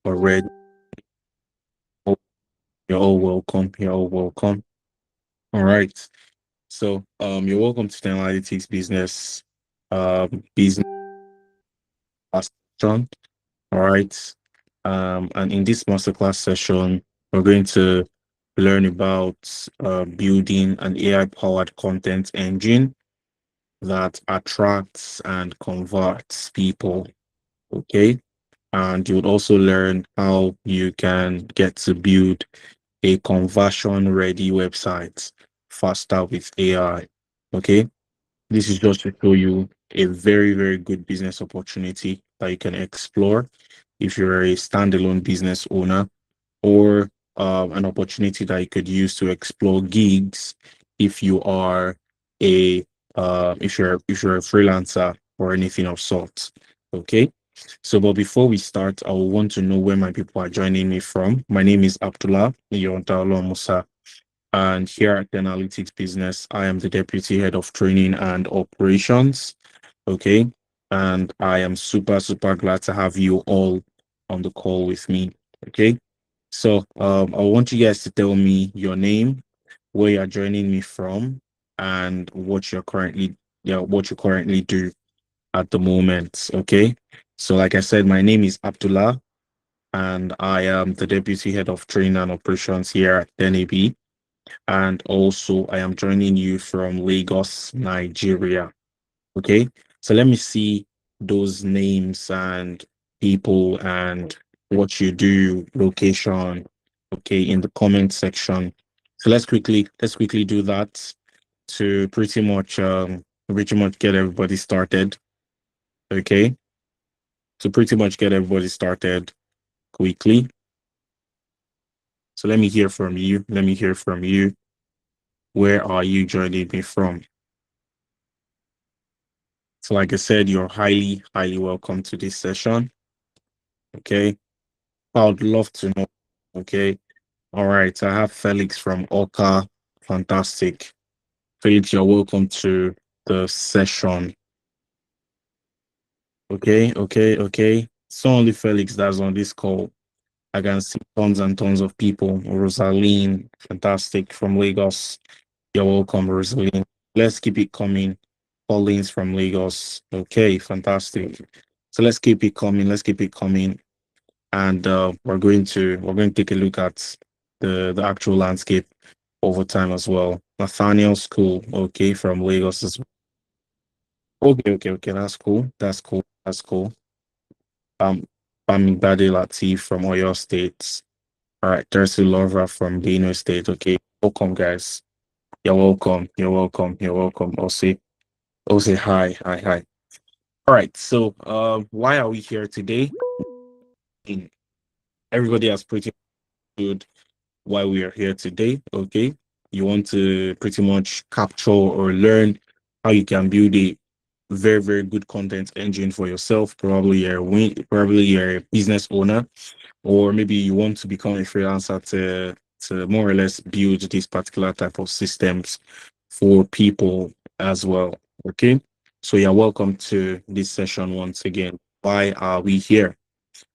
already. Oh, you're all welcome. You're all welcome. All right. So, you're welcome to the Analytics Business session. All right. And in this masterclass session, we're going to learn about building an AI-powered content engine that attracts and converts people. Okay. And you would also learn how you can get to build a conversion ready website faster with AI. Okay. This is just to show you a very, very good business opportunity that you can explore if you're a standalone business owner, or an opportunity that you could use to explore gigs if you are a if you're a freelancer or anything of sorts. Okay. So, but before we start, I will want to know where my people are joining me from. My name is Abdullah Yontalo Musa, and here at the Analytics Business, I am the Deputy Head of Training and Operations. Okay. And I am super, super glad to have you all on the call with me. Okay. So I want you guys to tell me your name, where you're joining me from, and what you currently do at the moment. Okay. So like I said, my name is Abdullah, and I am the Deputy Head of Training and Operations here at NAB. And also I am joining you from Lagos, Nigeria. Okay. So let me see those names and people and what you do, location, okay, in the comment section. So let's quickly do that to pretty much get everybody started. Okay. To pretty much get everybody started quickly. So let me hear from you. Let me hear from you. Where are you joining me from? So like I said, you're highly, highly welcome to this session. Okay. I would love to know. Okay. All right. I have Felix from Oka. Fantastic. Felix, you're welcome to the session. Okay. Okay. Okay. So only Felix that's on this call. I can see tons and tons of people. Rosaline, fantastic, from Lagos. You're welcome, Rosaline. Let's keep it coming. Pauline's from Lagos. Okay, fantastic. So let's keep it coming. Let's keep it coming. And we're going to take a look at the actual landscape over time as well. Nathaniel School, okay, from Lagos as well. Okay, okay, okay. That's cool. That's cool. That's cool. Um, Bamidade Latif from Oyo State. All right, Thirsty Lover from Benue State. Okay, welcome, guys. You're welcome. You're welcome. You're welcome. I'll say hi, hi, hi. All right. So, why are we here today? In Everybody has pretty good why we are here today. Okay, you want to pretty much capture or learn how you can build a very, very good content engine for yourself. Probably you're a business owner, or maybe you want to become a freelancer to more or less build this particular type of systems for people as well. Okay, so you're welcome to this session once again. Why are we here?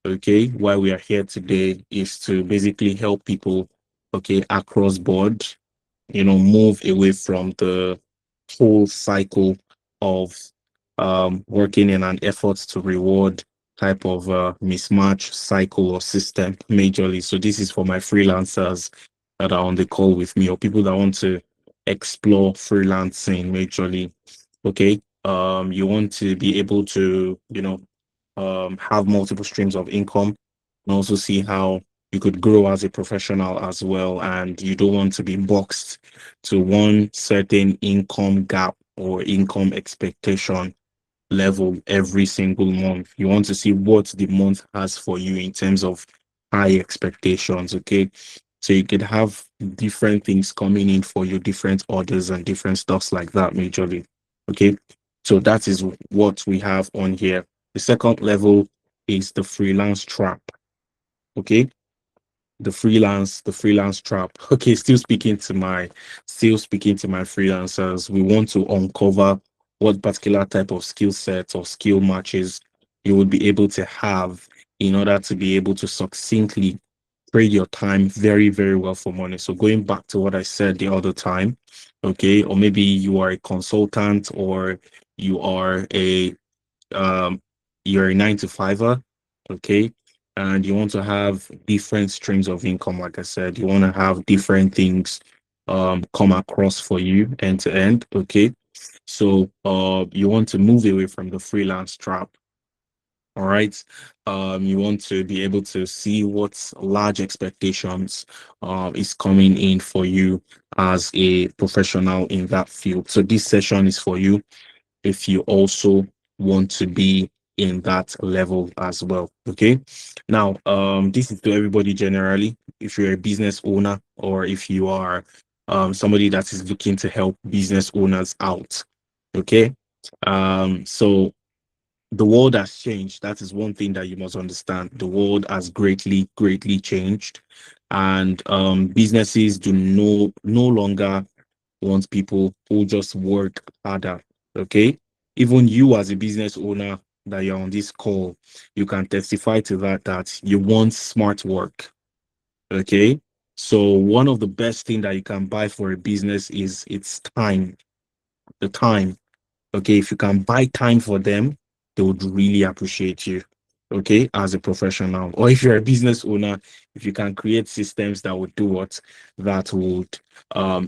Okay, why we are here today is to basically help people, okay, across board, move away from the whole cycle of working in an effort to reward type of mismatch cycle or system majorly. So this is for my freelancers that are on the call with me, or people that want to explore freelancing majorly. Okay. You want to be able to, have multiple streams of income, and also see how you could grow as a professional as well. And you don't want to be boxed to one certain income gap or income expectation level every single month. You want to see what the month has for you in terms of high expectations. Okay. So you could have different things coming in for you, different orders and different stuffs like that, majorly. Okay. So that is what we have on here. The second level is the freelance trap. Okay. The freelance trap. Okay, still speaking to my freelancers. We want to uncover what particular type of skill sets or skill matches you would be able to have in order to be able to succinctly trade your time very, very well for money. So going back to what I said the other time, okay, or maybe you are a consultant or you are a um you're a nine to fiver, okay, and you want to have different streams of income. Like I said, you want to have different things come across for you end to end, okay. So you want to move away from the freelance trap. All right. You want to be able to see what large expectations is coming in for you as a professional in that field. So this session is for you if you also want to be in that level as well. Okay. Now, this is to everybody generally. If you're a business owner or if you are somebody that is looking to help business owners out. Okay. So the world has changed. That is one thing that you must understand. The world has greatly, greatly changed, and businesses do no longer want people who just work harder. Okay, even you as a business owner that you're on this call, you can testify to that that you want smart work. Okay, so one of the best thing that you can buy for a business is its time. The time. Okay, if you can buy time for them, they would really appreciate you. Okay, as a professional, or if you're a business owner, if you can create systems that would do what that would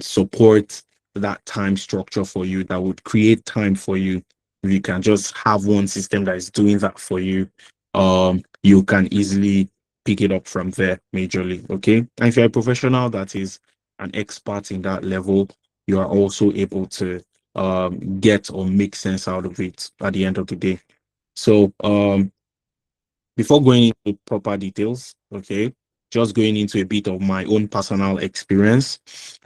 support that time structure for you, that would create time for you. If you can just have one system that is doing that for you, you can easily pick it up from there majorly. Okay, and if you're a professional that is an expert in that level, you are also able to get or make sense out of it at the end of the day. So before going into proper details, okay, just going into a bit of my own personal experience.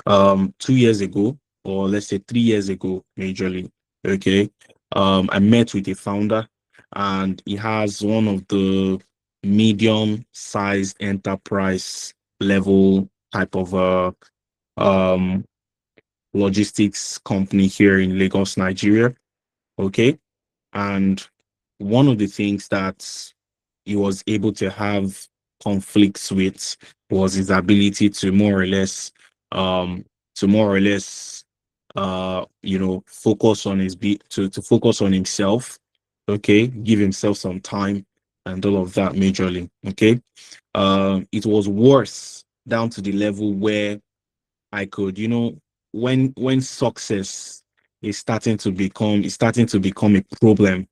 2 years ago, or let's say 3 years ago, majorly, okay, I met with a founder, and he has one of the medium-sized enterprise level type of um logistics company here in Lagos, Nigeria. Okay. And one of the things that he was able to have conflicts with was his ability to more or less um to more or less focus on his to focus on himself, okay, give himself some time and all of that majorly. Okay. It was worse down to the level where I could, when success is starting to become a problem,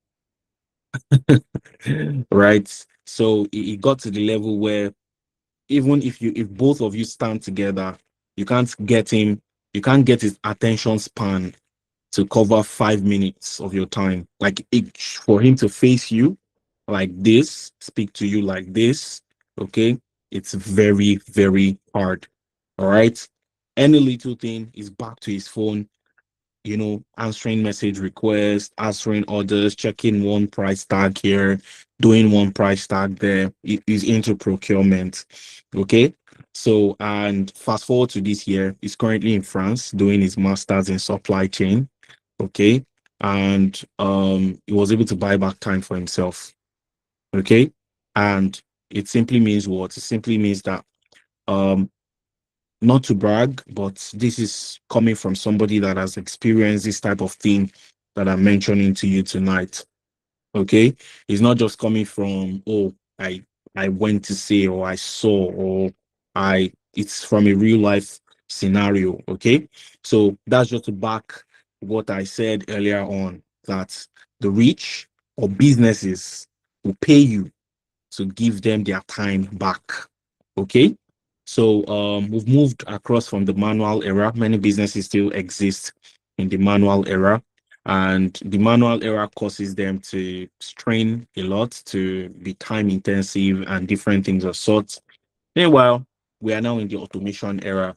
right? So it got to the level where even if both of you stand together, you can't get him, you can't get his attention span to cover 5 minutes of your time. Like for him to face you like this, speak to you like this, okay? It's very, very hard. All right. Any little thing is back to his phone, answering message requests, answering orders, checking one price tag here, doing one price tag there. It is into procurement. Okay. So, and fast forward to this year, he's currently in France doing his master's in supply chain. Okay. And he was able to buy back time for himself. Okay. And it simply means what? It simply means that um not to brag, but this is coming from somebody that has experienced this type of thing that I'm mentioning to you tonight. Okay, it's not just coming from, oh, I went to see, or I saw, or it's from a real life scenario. Okay, so that's just to back what I said earlier on, that the rich or businesses will pay you to give them their time back. Okay. So we've moved across from the manual era. Many businesses still exist in the manual era. And the manual era causes them to strain a lot, to be time intensive and different things of sorts. Meanwhile, we are now in the automation era.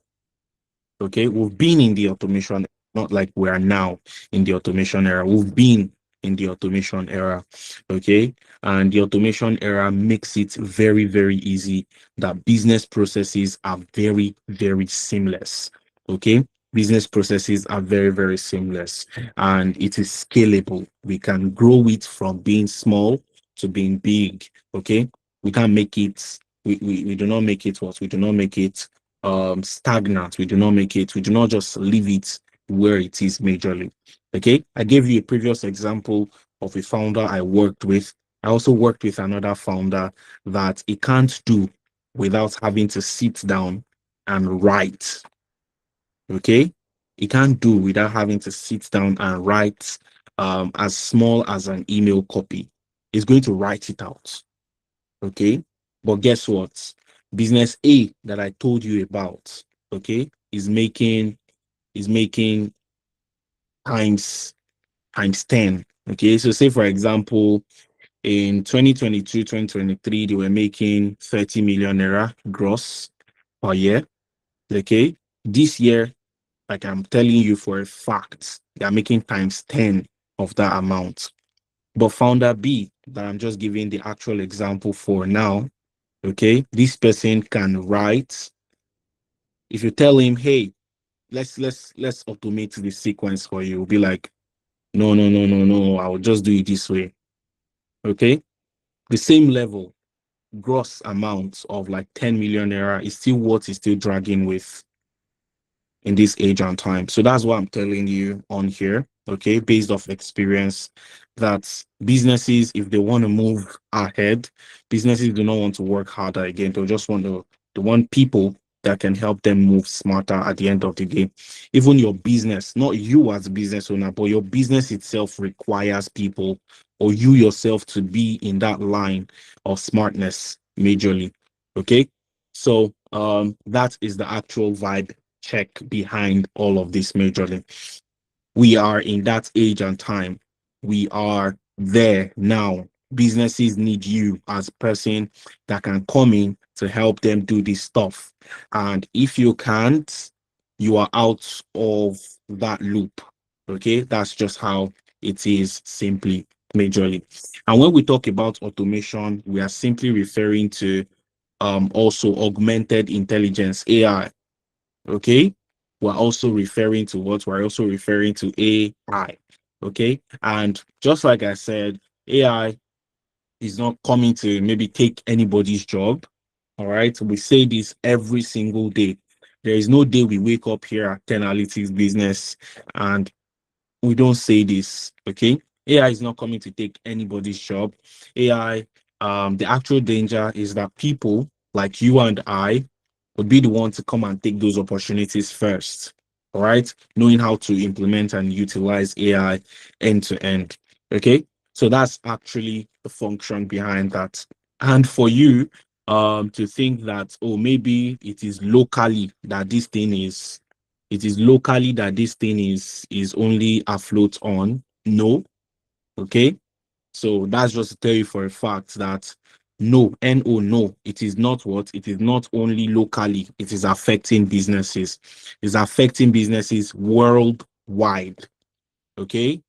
Okay, we've been in the automation, not like we are now in the automation era. We've been in the automation era. Okay, and the automation era makes it very, very easy that business processes are very, very seamless. Okay, business processes are very, very seamless, and it is scalable. We can grow it from being small to being big. Okay, We can't make it, we do not make it what? We do not make it stagnant. We do not just leave it where it is majorly. Okay. I gave you a previous example of a founder I worked with. I also worked with another founder that he can't do without having to sit down and write. Okay. He can't do without having to sit down and write as small as an email copy. He's going to write it out. Okay. But guess what? Business A that I told you about, okay, is making times 10. Okay. So say for example, in 2022, 2023, they were making 30 million naira gross per year. Okay. This year, like I'm telling you for a fact, they are making times 10 of that amount. But founder B, that I'm just giving the actual example for now, okay, this person can write. If you tell him, hey, let's automate the sequence for you, he'll be like, no, no, no, no, no, I'll just do it this way. Okay. The same level, gross amount of like 10 million naira is still what is still dragging with in this age and time. So that's what I'm telling you on here, okay, based off experience, that businesses, if they want to move ahead, businesses do not want to work harder again. They want people that can help them move smarter at the end of the day. Even your business, not you as a business owner, but your business itself requires people or you yourself to be in that line of smartness majorly. Okay. So that is the actual vibe check behind all of this majorly. We are in that age and time. We are there now. Businesses need you as a person that can come in to help them do this stuff. And if you can't, you are out of that loop. Okay, that's just how it is simply majorly. And when we talk about automation, we are simply referring to also augmented intelligence, AI. Okay. We're also referring to what? We're also referring to AI. Okay. And just like I said, AI is not coming to maybe take anybody's job. All right. We say this every single day. There is no day we wake up here at 10 Analytics Business and we don't say this. Okay. AI is not coming to take anybody's job. AI, the actual danger is that people like you and I would be the one to come and take those opportunities first. All right. Knowing how to implement and utilize AI end to end. Okay. So that's actually the function behind that. And for you to think that, oh, maybe it is locally that this thing is only afloat on. No. Okay. So that's just to tell you for a fact that no, no, no, it is not what? It is not only locally, it is affecting businesses. It's affecting businesses worldwide. Okay.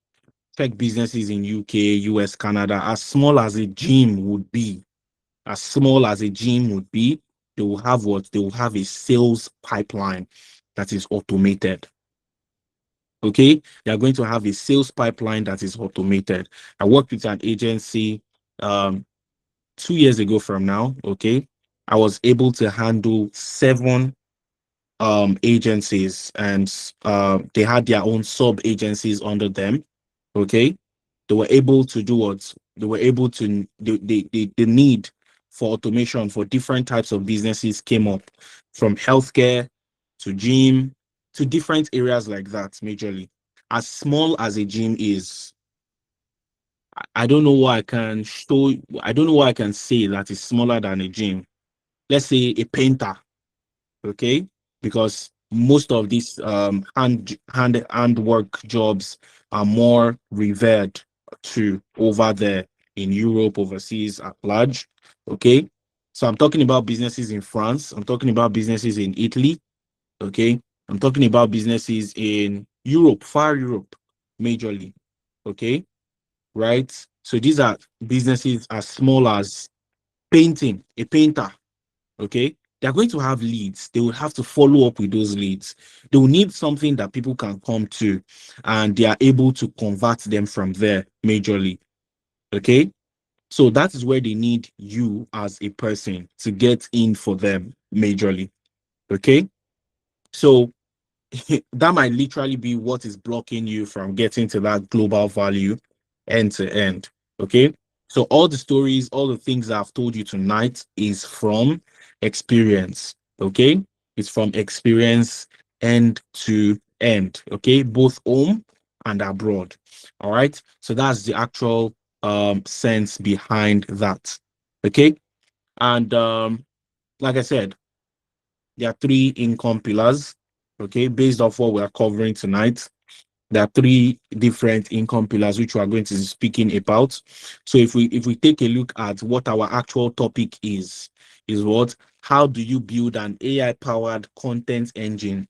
Check businesses in UK, US, Canada, as small as a gym would be, as small as a gym would be, they will have what? They will have a sales pipeline that is automated. Okay, they are going to have a sales pipeline that is automated. I worked with an agency 2 years ago from now. Okay, I was able to handle 7 agencies, and they had their own sub agencies under them. Okay, they were able to do what they were able to. The need for automation for different types of businesses came up, from healthcare to gym to different areas like that. Majorly, as small as a gym is, I don't know what I can show. I don't know what I can say that is smaller than a gym. Let's say a painter. Okay, because most of these handwork jobs are more revered to over there in Europe, overseas at large. Okay, so I'm talking about businesses in France, I'm talking about businesses in Italy. Okay, I'm talking about businesses in Europe, far Europe, majorly. Okay, right, so these are businesses as small as painting, a painter. Okay, they're going to have leads. They will have to follow up with those leads. They will need something that people can come to, and they are able to convert them from there majorly. Okay, So that is where they need you as a person to get in for them majorly. Okay. So that might literally be what is blocking you from getting to that global value end to end. Okay. So all the stories, all the things that I've told you tonight is from experience. Okay. It's from experience end to end. Okay. Both home and abroad. All right. So that's the actual sense behind that. Okay. And like I said, there are three income pillars. Okay, based off what we are covering tonight, there are three different income pillars which we are going to be speaking about. So if we take a look at what our actual topic is what, how do you build an AI powered content engine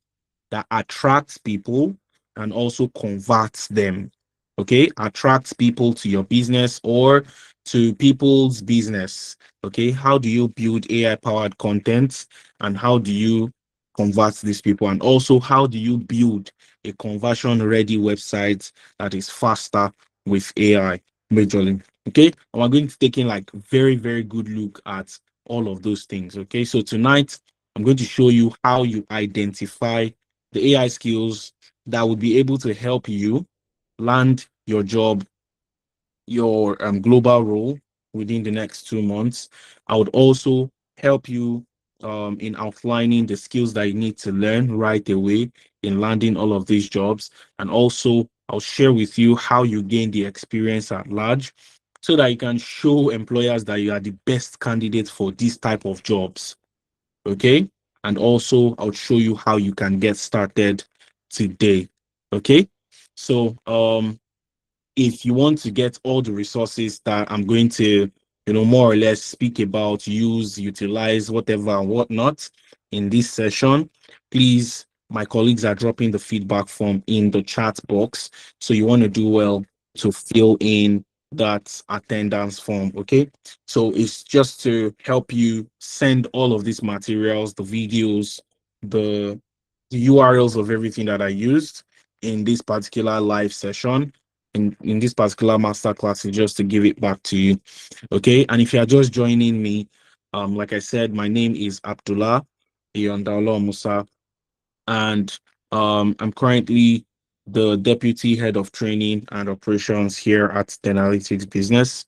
that attracts people and also converts them? Okay, attracts people to your business or to people's business. Okay, how do you build AI powered content and how do you convert these people? And also, how do you build a conversion ready website that is faster with AI majorly? Okay, and we're going to take in like very, very good look at all of those things. Okay, so tonight I'm going to show you how you identify the AI skills that would be able to help you land your job, your global role within the next 2 months. I would also help you in outlining the skills that you need to learn right away in landing all of these jobs. And also, I'll share with you how you gain the experience at large so that you can show employers that you are the best candidate for this type of jobs. Okay. And also, I'll show you how you can get started today. Okay. So, if you want to get all the resources that I'm going to, more or less speak about, use, utilize, whatever and whatnot in this session, please, my colleagues are dropping the feedback form in the chat box. So you want to do well to fill in that attendance form. Okay. So it's just to help you send all of these materials, the videos, the, the URLs of everything that I used in this particular live session in this particular master class is just to give it back to you. Okay. And if you are just joining me, like I said, my name is Abdullah Iyandalo Musa, and I'm currently the deputy head of training and operations here at Tenalytics Business.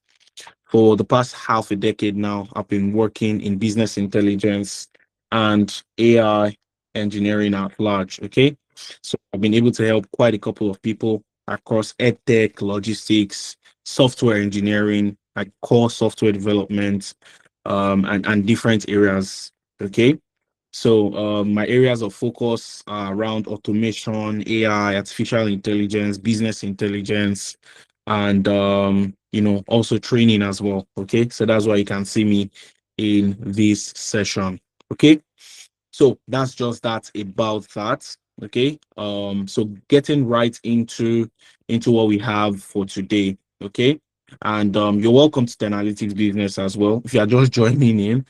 For the past half a decade now, I've been working in business intelligence and AI engineering at large. Okay. So I've been able to help quite a couple of people across edtech, logistics, software engineering, like core software development, and different areas. Okay. So my areas of focus are around automation, AI, artificial intelligence, business intelligence, and also training as well. Okay, so that's why you can see me in this session. Okay, so that's just that about that. Okay, so getting right into what we have for today. Okay, and you're welcome to the analytics business as well. If you are just joining in,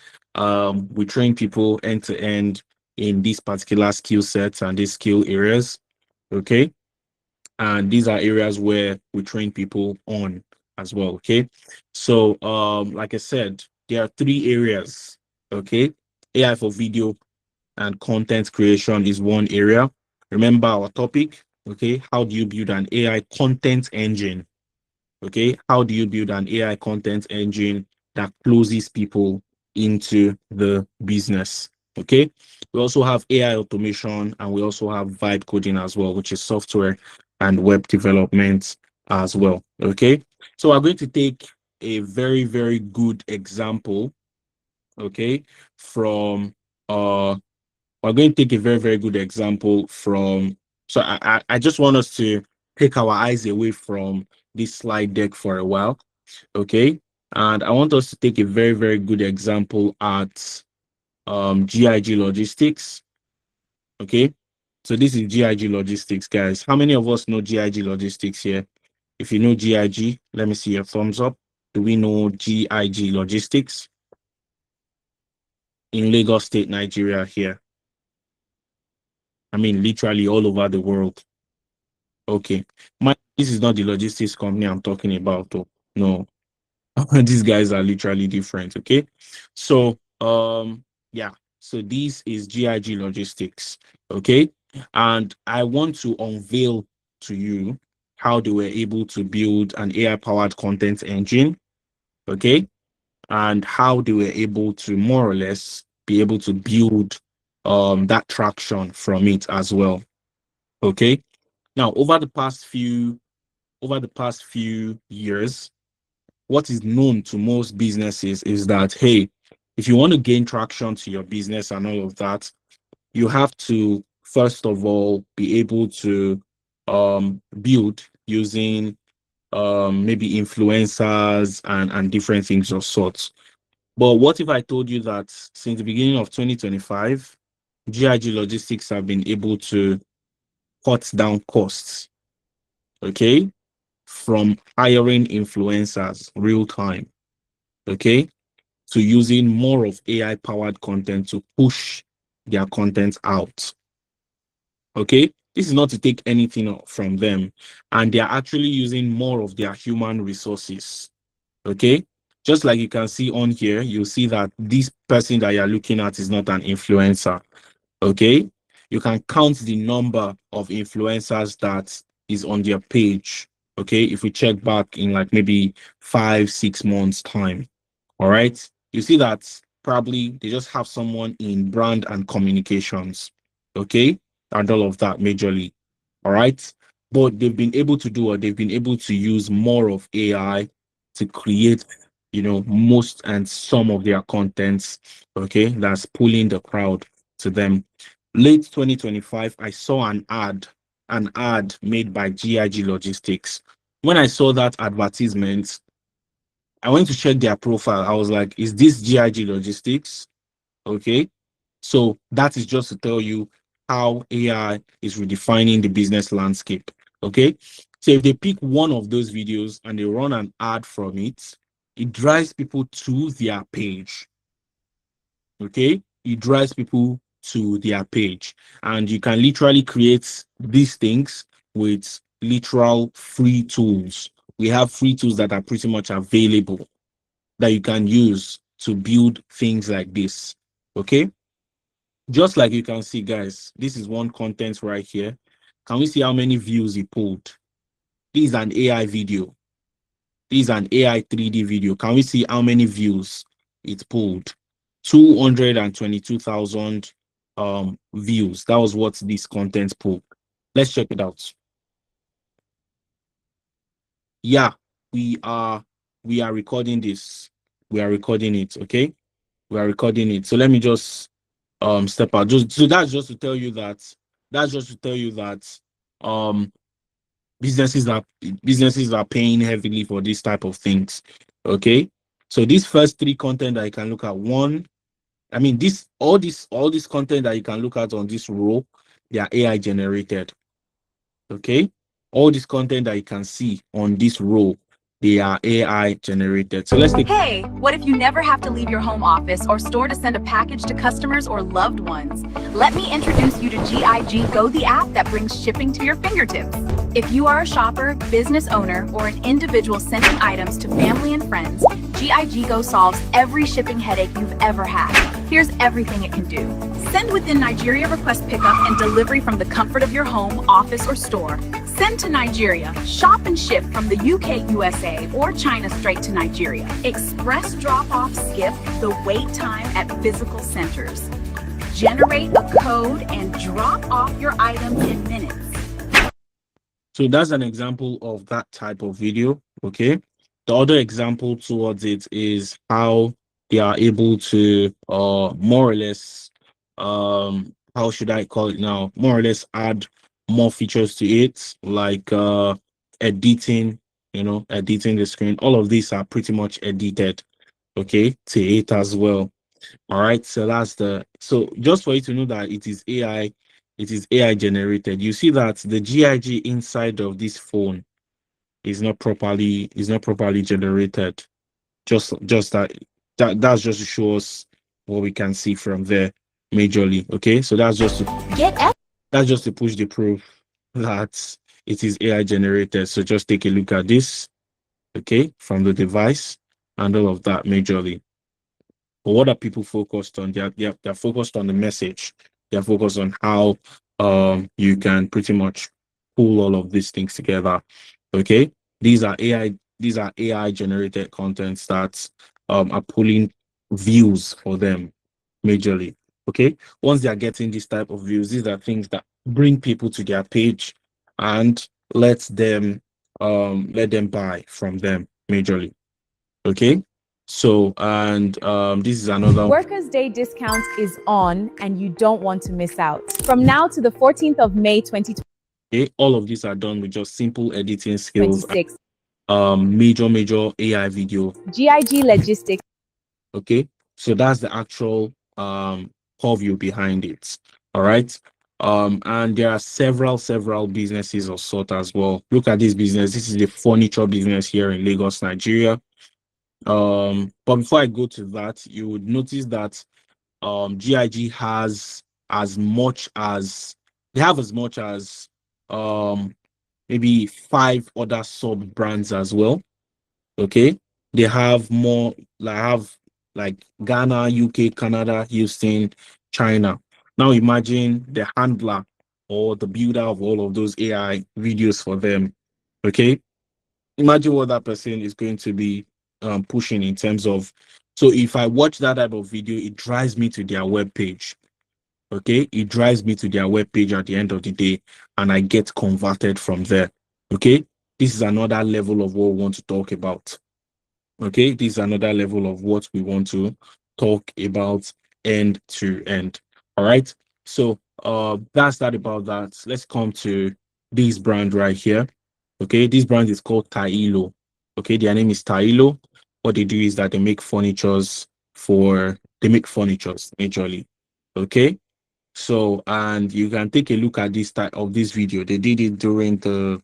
we train people end to end in these particular skill sets and these skill areas. Okay, and these are areas where we train people on as well. Okay, so like I said, there are three areas. Okay, AI for video and content creation is one area. Remember our topic. Okay, how do you build an AI content engine? Okay, how do you build an AI content engine that closes people into the business? Okay, we also have AI automation and we also have vibe coding as well, which is software and web development as well. Okay, so we're going to take a very, very good example. Okay, from we're going to take a very, very good example from. So I just want us to take our eyes away from this slide deck for a while. Okay. And I want us to take a very, very good example at GIG Logistics. Okay. So this is GIG Logistics, guys. How many of us know GIG Logistics here? If you know GIG, let me see your thumbs up. Do we know GIG Logistics in Lagos State, Nigeria here? I mean, literally all over the world. Okay. This is not the logistics company I'm talking about, though. No. These guys are literally different. Okay. So yeah, so this is GIG Logistics. Okay. And I want to unveil to you how they were able to build an AI powered content engine. Okay. And how they were able to more or less be able to build that traction from it as well. Okay. Now, over the past few years, what is known to most businesses is that, hey, if you want to gain traction to your business and all of that, you have to first of all be able to build using maybe influencers and different things of sorts. But what if I told you that since the beginning of 2025, GIG Logistics have been able to cut down costs, okay, from hiring influencers real time, okay, to using more of AI powered content to push their content out. Okay. This is not to take anything from them. And they are actually using more of their human resources. Okay. Just like you can see on here, you see that this person that you're looking at is not an influencer. Okay. You can count the number of influencers that is on their page. Okay. If we check back in like maybe 5, 6 months' time. All right. You see that probably they just have someone in brand and communications. Okay. And all of that majorly. All right. But they've been able to do, or they've been able to use more of AI to create, most and some of their contents. Okay. That's pulling the crowd to them. Late 2025, I saw an ad made by GIG Logistics. When I saw that advertisement, I went to check their profile. I was like, is this GIG Logistics? Okay. So that is just to tell you how AI is redefining the business landscape. Okay. So if they pick one of those videos and they run an ad from it, it drives people to their page. Okay. It drives people to their page. And you can literally create these things with literal free tools. We have free tools that are pretty much available that you can use to build things like this. Okay. Just like you can see, guys, this is one content right here. Can we see how many views he pulled? This is an AI video. This is an AI 3D video. Can we see how many views it pulled? 222,000 views. That was what this content pulled. Let's check it out. Yeah, we are recording this. We are recording it, okay? We are recording it. So let me just step out. Just so that's just to tell you that um businesses are paying heavily for this type of things. Okay. So these first three content that you can look at, all this content that you can look at on this row, they are AI generated. Okay. All this content that you can see on this row, they are AI generated. So let's take. Hey, what if you never have to leave your home office or store to send a package to customers or loved ones? Let me introduce you to GIG Go, the app that brings shipping to your fingertips. If you are a shopper, business owner, or an individual sending items to family and friends, GIG Go solves every shipping headache you've ever had. Here's everything it can do. Send within Nigeria, request pickup and delivery from the comfort of your home, office, or store. Send to Nigeria, shop and ship from the UK, USA, or China straight to Nigeria. Express drop-off skip the wait time at physical centers. Generate a code and drop off your items in minutes. So that's an example of that type of video. Okay. The other example towards it is how they are able to more or less how should I call it now? More or less add more features to it, like editing, editing the screen. All of these are pretty much edited, okay, to it as well. All right. So just for you to know that it is AI generated. You see that the GIG inside of this phone is not properly generated. Just that's just to show us what we can see from there majorly. Okay, so that's just to push the proof that it is AI generated. So just take a look at this, okay, from the device. and all of that majorly. But what are people focused on? They're focused on the message. They're focused on how you can pretty much pull all of these things together. Okay, these are AI generated contents that are pulling views for them majorly. Okay, once they are getting this type of views, these are things that bring people to their page and let them buy from them majorly. Okay, so and this is another Workers' Day discount is on and you don't want to miss out. From now to the 14th of May 2026. okay, all of these are done with just simple editing skills, major AI video. GIG Logistics. Okay, so that's the actual purview behind it. All right. And there are several businesses of sort as well. Look at this business. This is the furniture business here in Lagos, Nigeria. But before I go to that, you would notice that GIG has as much as they have as much as maybe 5 other sub brands as well. Okay, they have more like Ghana, UK, Canada, Houston, China. Now imagine the handler or the builder of all of those AI videos for them. Okay, imagine what that person is going to be pushing in terms of. So if I watch that type of video, it drives me to their web page. Okay, it drives me to their web page at the end of the day, and I get converted from there. Okay, this is another level of what we want to talk about. Okay, this is another level of what we want to talk about end to end. All right, so that's that about that. Let's come to this brand right here. Okay, this brand is called Tailo. Okay, their name is Tailo. What they do is that they make furnitures majorly. Okay, so and you can take a look at this type of this video. They did it during the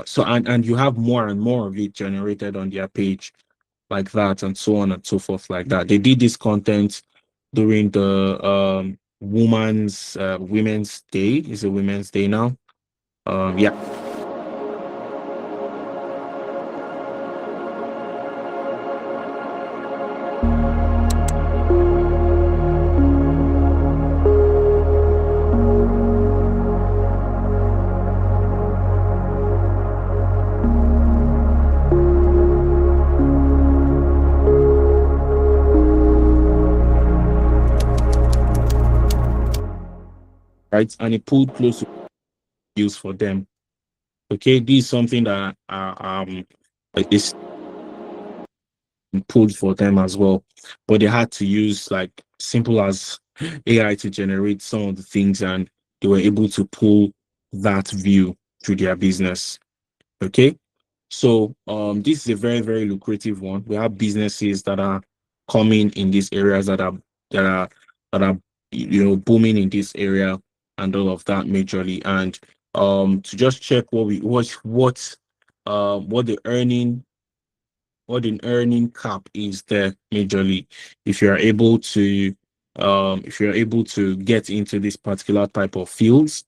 so and you have more and more of it generated on their page like that, and so on and so forth like that. They did this content during the women's day. Is it Women's Day now? Yeah. Right, and it pulled close to views for them. Okay, this is something that is pulled for them as well, but they had to use like simple as AI to generate some of the things, and they were able to pull that view to their business. Okay, so this is a very lucrative one. We have businesses that are coming in these areas that are booming in this area and all of that majorly. And to just check what the earning cap is there majorly, if you're able to get into this particular type of fields.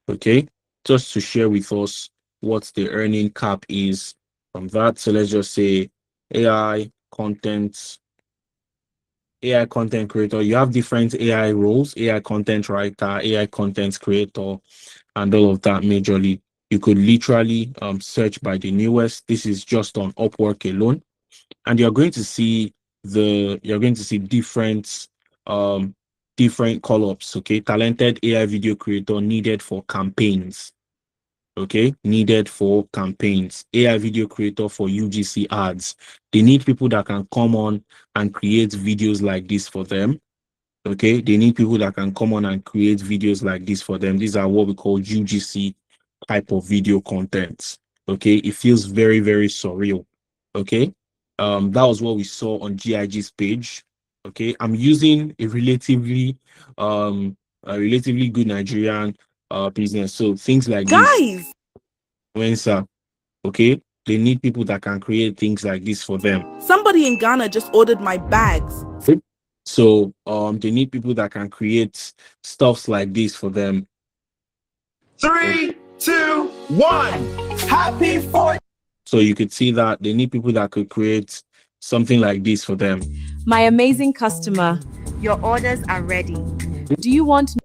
Okay, just to share with us what the earning cap is from that. So let's just say AI content creator. You have different AI roles: AI content writer, AI content creator, and all of that majorly. You could literally search by the newest. This is just on Upwork alone, and you're going to see different call-ups. Okay, talented AI video creator needed for campaigns. Okay, needed for campaigns. AI video creator for UGC ads. They need people that can come on and create videos like this for them. Okay, they need people that can come on and create videos like this for them. These are what we call UGC type of video content. Okay, it feels very surreal. Okay, that was what we saw on GIG's page. Okay, I'm using a relatively good Nigerian business. So things like Guys, this, okay, they need people that can create things like this for them. Somebody in Ghana just ordered my bags. So they need people that can create stuffs like this for them. 3, 2, 1. Happy 4th. So you could see that they need people that could create something like this for them. My amazing customer, Your orders are ready. do you want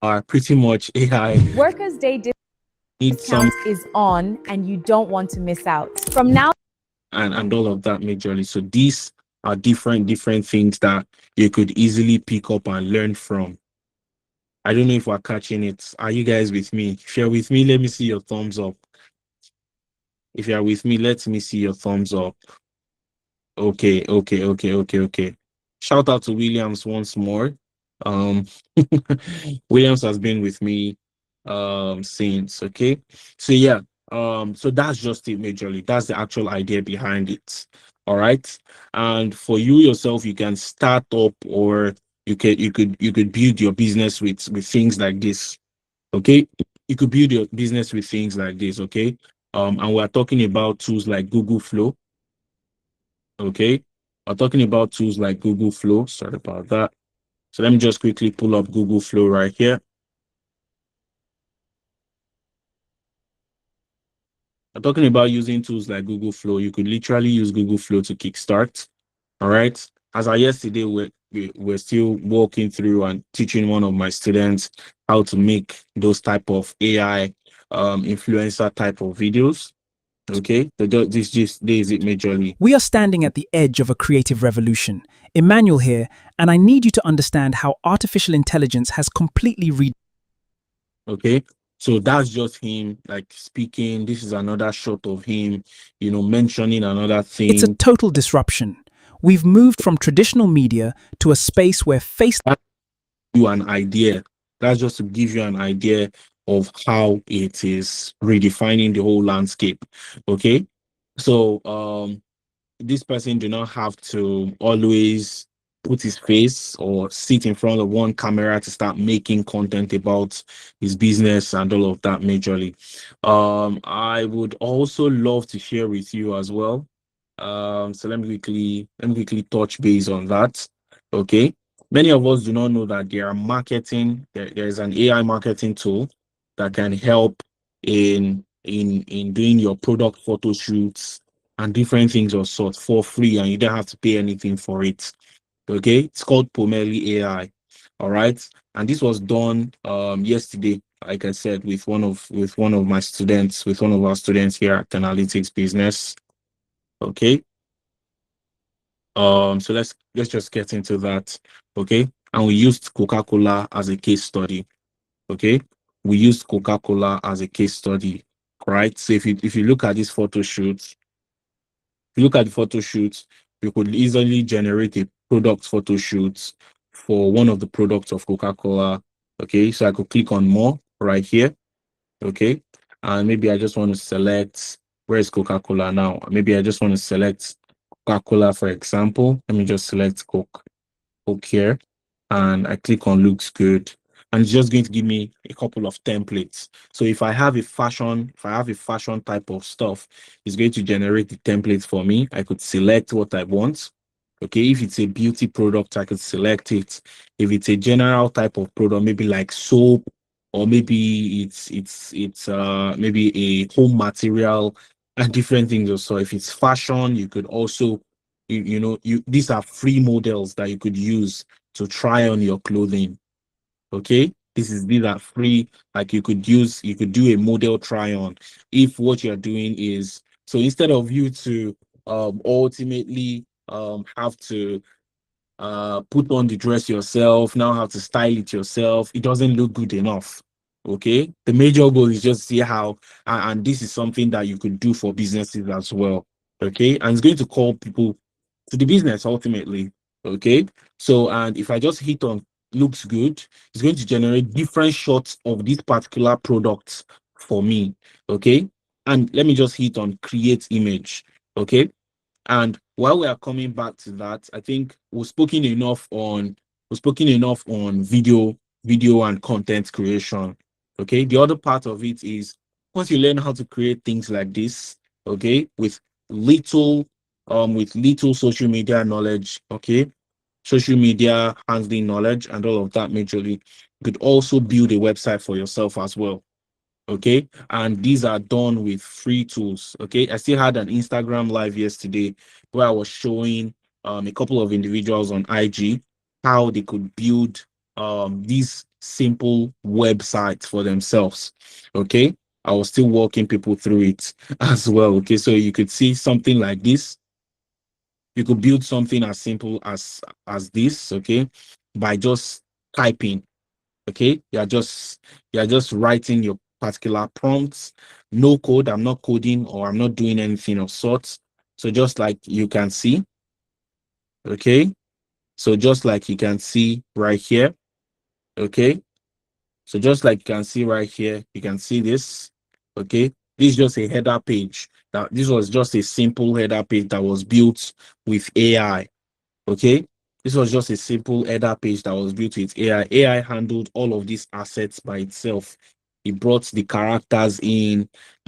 Are pretty much AI Workers' Day need some discount is on and you don't want to miss out. From now and all of that majorly. So these are different things that you could easily pick up and learn from. I don't know if we're catching it. Are you guys with me? If you're with me, let me see your thumbs up. If you're with me, let me see your thumbs up. Okay. Shout out to Williams once more. Um Williams has been with me since. Okay. So yeah, so that's just it majorly. That's the actual idea behind it. All right. And for you yourself, you can start up, or you could build your business with things like this. Okay. You could build your business with things like this. Okay. And we're talking about tools like Google Flow. Okay. We're talking about tools like Google Flow. Sorry about that. So let me just quickly pull up Google Flow right here. I'm talking about using tools like Google Flow. You could literally use Google Flow to kickstart. All right. As of yesterday, we're still walking through and teaching one of my students how to make those type of AI influencer type of videos. Okay. So this is it majorly. We are standing at the edge of a creative revolution. Emmanuel here, and I need you to understand how artificial intelligence has completely Okay. So that's just him like speaking. This is another shot of him, mentioning another thing. It's a total disruption. We've moved from traditional media to a space where face you an idea. That's just to give you an idea of how it is redefining the whole landscape. Okay. So this person do not have to always put his face or sit in front of one camera to start making content about his business and all of that majorly. I would also love to share with you as well. So let me quickly touch base on that. Okay. Many of us do not know that there is an AI marketing tool that can help in doing your product photo shoots and different things of sort for free, and you don't have to pay anything for it. Okay, it's called Pomeli AI. All right, and this was done yesterday, like I said, with one of my students, with one of our students here at Analytics Business. Okay. So let's just get into that. Okay, and we used Coca-Cola as a case study. Okay, we used Coca-Cola as a case study, right? So if you look at this photo shoot, you could easily generate a product photo shoot for one of the products of Coca-Cola. Okay, so I could click on more right here. Okay, and maybe I just want to select, where is Coca-Cola now? Maybe I just want to select Coca-Cola, for example. Let me just select Coke here, and I click on looks good, and it's just going to give me a couple of templates. So if I have a fashion type of stuff, it's going to generate the templates for me. I could select what I want. Okay, if it's a beauty product, I could select it. If it's a general type of product, maybe like soap, or maybe it's maybe a home material and different things also. If it's fashion, you could also these are free models that you could use to try on your clothing. Okay, these are free. Like you could do a model try on if what you're doing is, so instead of you to ultimately have to put on the dress yourself, now have to style it yourself, it doesn't look good enough. Okay, the major goal is just see how, and this is something that you could do for businesses as well. Okay, and it's going to call people to the business ultimately. Okay, so, and if I just hit on looks good, it's going to generate different shots of this particular product for me. Okay, and let me just hit on create image. Okay, and while we are coming back to that, I think we've spoken enough on video and content creation. Okay, the other part of it is, once you learn how to create things like this, okay, with little social media knowledge, okay, social media handling knowledge and all of that majorly, you could also build a website for yourself as well. Okay, and these are done with free tools. Okay, I still had an Instagram live yesterday where I was showing a couple of individuals on IG how they could build these simple websites for themselves. Okay, I was still walking people through it as well. Okay, so you could see something like this. You could build something as simple as this. Okay, by just typing. Okay, you're just writing your particular prompts. No code. I'm not coding or I'm not doing anything of sorts. So just like you can see. Okay, so just like you can see right here. Okay, so just like you can see right here, you can see this. Okay, this is just a header page. Now this was just a simple header page that was built with AI. Okay, this was just a simple header page that was built with AI. AI handled all of these assets by itself. It brought the characters in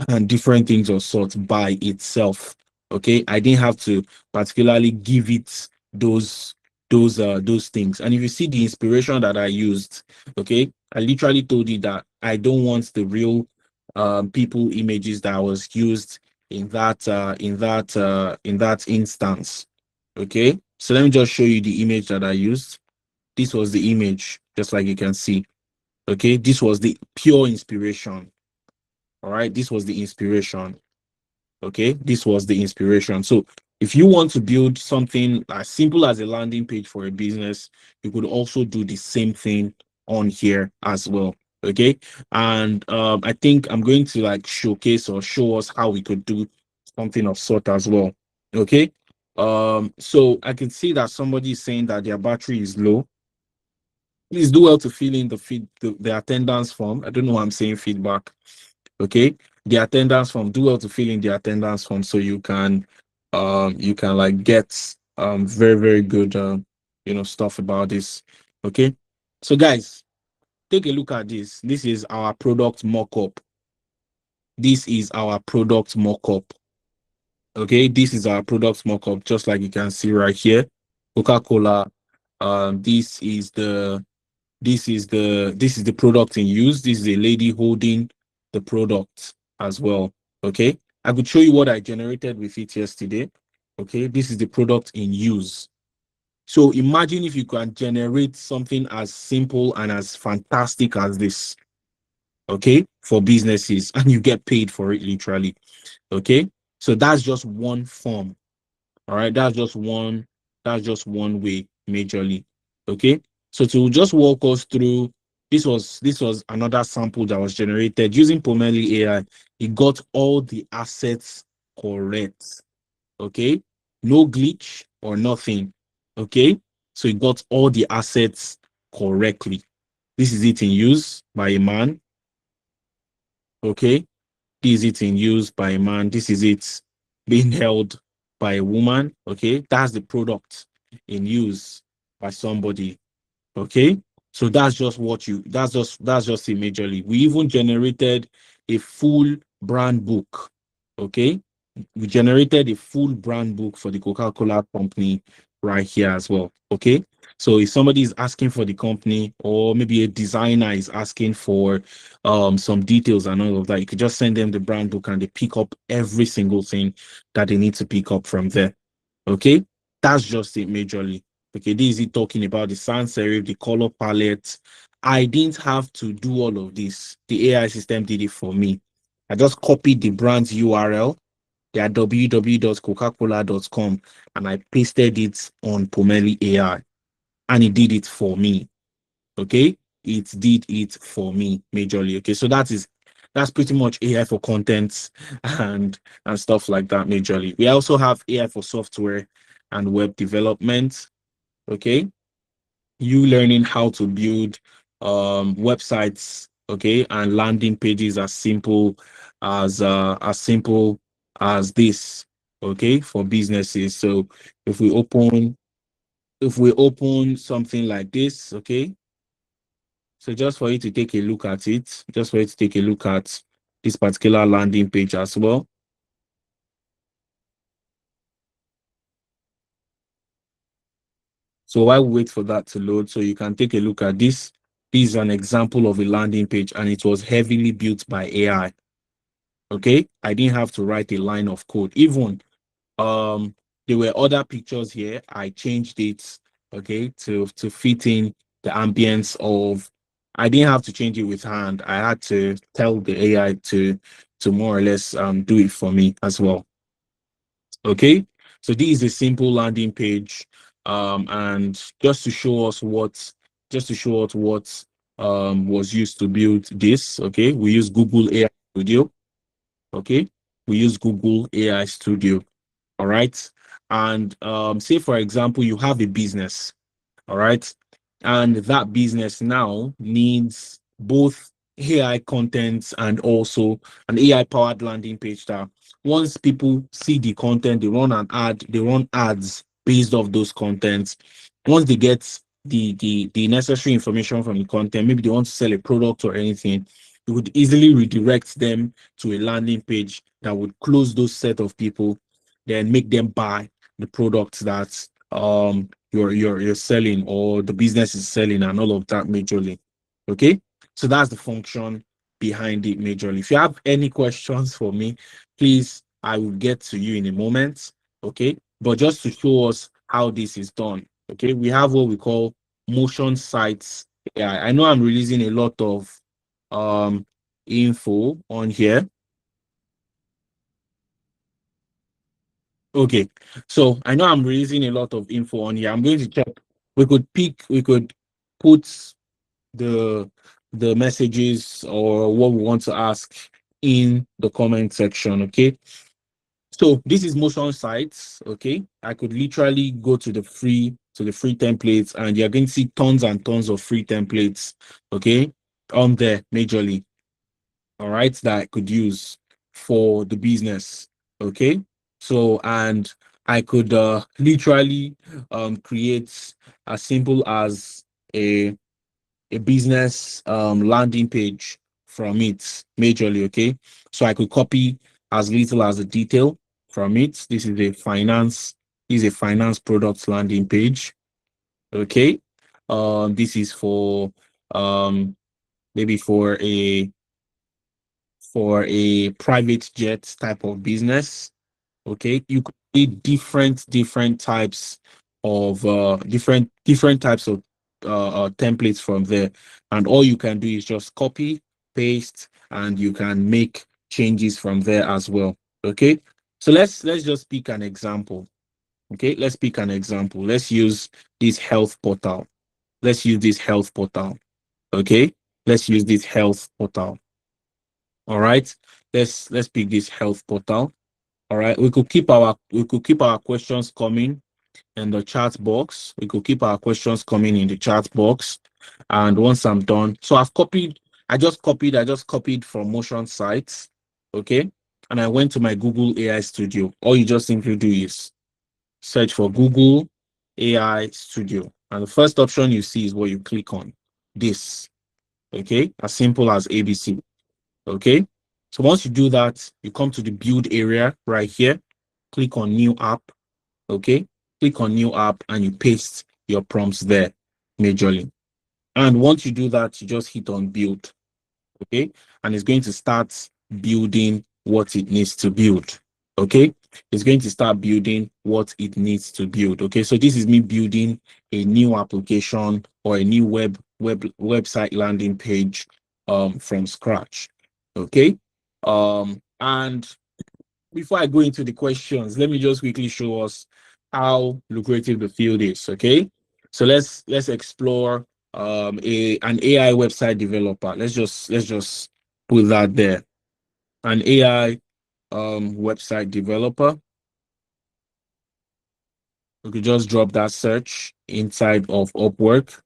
and different things of sorts by itself. Okay, I didn't have to particularly give it those those things. And if you see the inspiration that I used, okay, I literally told you that I don't want the real people images that was used in that instance. Okay, so let me just show you the image that I used. This was the image, just like you can see. Okay, this was the pure inspiration. All right, this was the inspiration. Okay, this was the inspiration. So if you want to build something as simple as a landing page for a business, you could also do the same thing on here as well. Okay, and I think I'm going to like showcase or show us how we could do something of sort as well. Okay, so I can see that somebody is saying that their battery is low. Please do well to fill in the attendance form. I don't know why I'm saying feedback. Okay, the attendance form. Do well to fill in the attendance form so you can like get very very good stuff about this. Okay, so guys, take a look at this. This is our product mock-up. This is our product mock-up. Okay, this is our product mock-up, just like you can see right here. Coca-Cola. This is the product in use. This is a lady holding the product as well. Okay, I could show you what I generated with it yesterday. Okay, this is the product in use. So imagine if you can generate something as simple and as fantastic as this. Okay, for businesses, and you get paid for it literally. Okay, so that's just one form. All right, that's just one way majorly. Okay, so to just walk us through, this was another sample that was generated using Pomeli AI. It got all the assets correct. Okay, no glitch or nothing. Okay, so it got all the assets correctly. This is it in use by a man. Okay, this is it in use by a man. This is it being held by a woman. Okay, that's the product in use by somebody. Okay, so that's just it majorly. We even generated a full brand book. Okay, we generated a full brand book for the Coca-Cola company right here as well. Okay, so if somebody is asking for the company, or maybe a designer is asking for some details and all of that, you could just send them the brand book and they pick up every single thing that they need to pick up from there. Okay, that's just it majorly. Okay, this is it talking about the sans serif, the color palette. I didn't have to do all of this. The AI system did it for me. I just copied the brand's URL. They are www.coca-cola.com, and I pasted it on Pomeli AI, and it did it for me. Okay, it did it for me majorly. Okay, so that's pretty much AI for content and stuff like that majorly. We also have AI for software and web development. Okay, you learning how to build websites, okay, and landing pages as simple as this, okay, for businesses. So if we open something like this, okay, so just for you to take a look at it, just for you to take a look at this particular landing page as well. So while we wait for that to load, so you can take a look at this. This is an example of a landing page, and it was heavily built by AI. Okay, I didn't have to write a line of code. Even there were other pictures here. I changed it, okay, to fit in the ambience of. I didn't have to change it with hand. I had to tell the AI to more or less do it for me as well. Okay, so this is a simple landing page, and just to show us what was used to build this. Okay, we use Google AI Studio. Okay, we use Google AI Studio. All right, and say for example you have a business. All right, and that business now needs both AI content and also an AI powered landing page that once people see the content, they run ads based off those contents. Once they get the necessary information from the content, maybe they want to sell a product or anything, you would easily redirect them to a landing page that would close those set of people, then make them buy the products that you're selling or the business is selling and all of that majorly. Okay, so that's the function behind it majorly. If you have any questions for me, please, I will get to you in a moment. Okay, but just to show us how this is done. Okay, we have what we call motion sites. Yeah, I know I'm releasing a lot of info on here. Okay, so I know I'm releasing a lot of info on here. I'm going to check. We could put the messages or what we want to ask in the comment section. Okay, so this is motion sites. Okay, I could literally go to the free templates, and you're going to see tons and tons of free templates. Okay, on there majorly. All right, that I could use for the business. Okay, so and I could literally create as simple as a business landing page from it majorly. Okay, so I could copy as little as a detail from it. This is a finance product landing page. Okay, this is for maybe for a private jet type of business. Okay, you could see different types of different types of templates from there, and all you can do is just copy, paste, and you can make changes from there as well. Okay, so let's just pick an example. Okay, let's pick an example. Let's use this health portal. Let's use this health portal. Okay, let's use this health portal. All right, let's pick this health portal. All right, we could keep our questions coming in the chat box. We could keep our questions coming in the chat box. And once I'm done, so I just copied from Motion Sites. Okay, and I went to my Google AI Studio. All you just simply do is search for Google AI Studio, and the first option you see is what you click on. This. Okay, as simple as ABC. Okay, so once you do that, you come to the build area right here, click on new app. Okay, click on new app and you paste your prompts there majorly. And once you do that, you just hit on build. Okay, and it's going to start building what it needs to build. Okay, it's going to start building what it needs to build. Okay, so this is me building a new application or a new website landing page from scratch. Okay, and before I go into the questions, let me just quickly show us how lucrative the field is. Okay, so let's explore an AI website developer. Let's just put that there. An AI website developer. We could just drop that search inside of Upwork.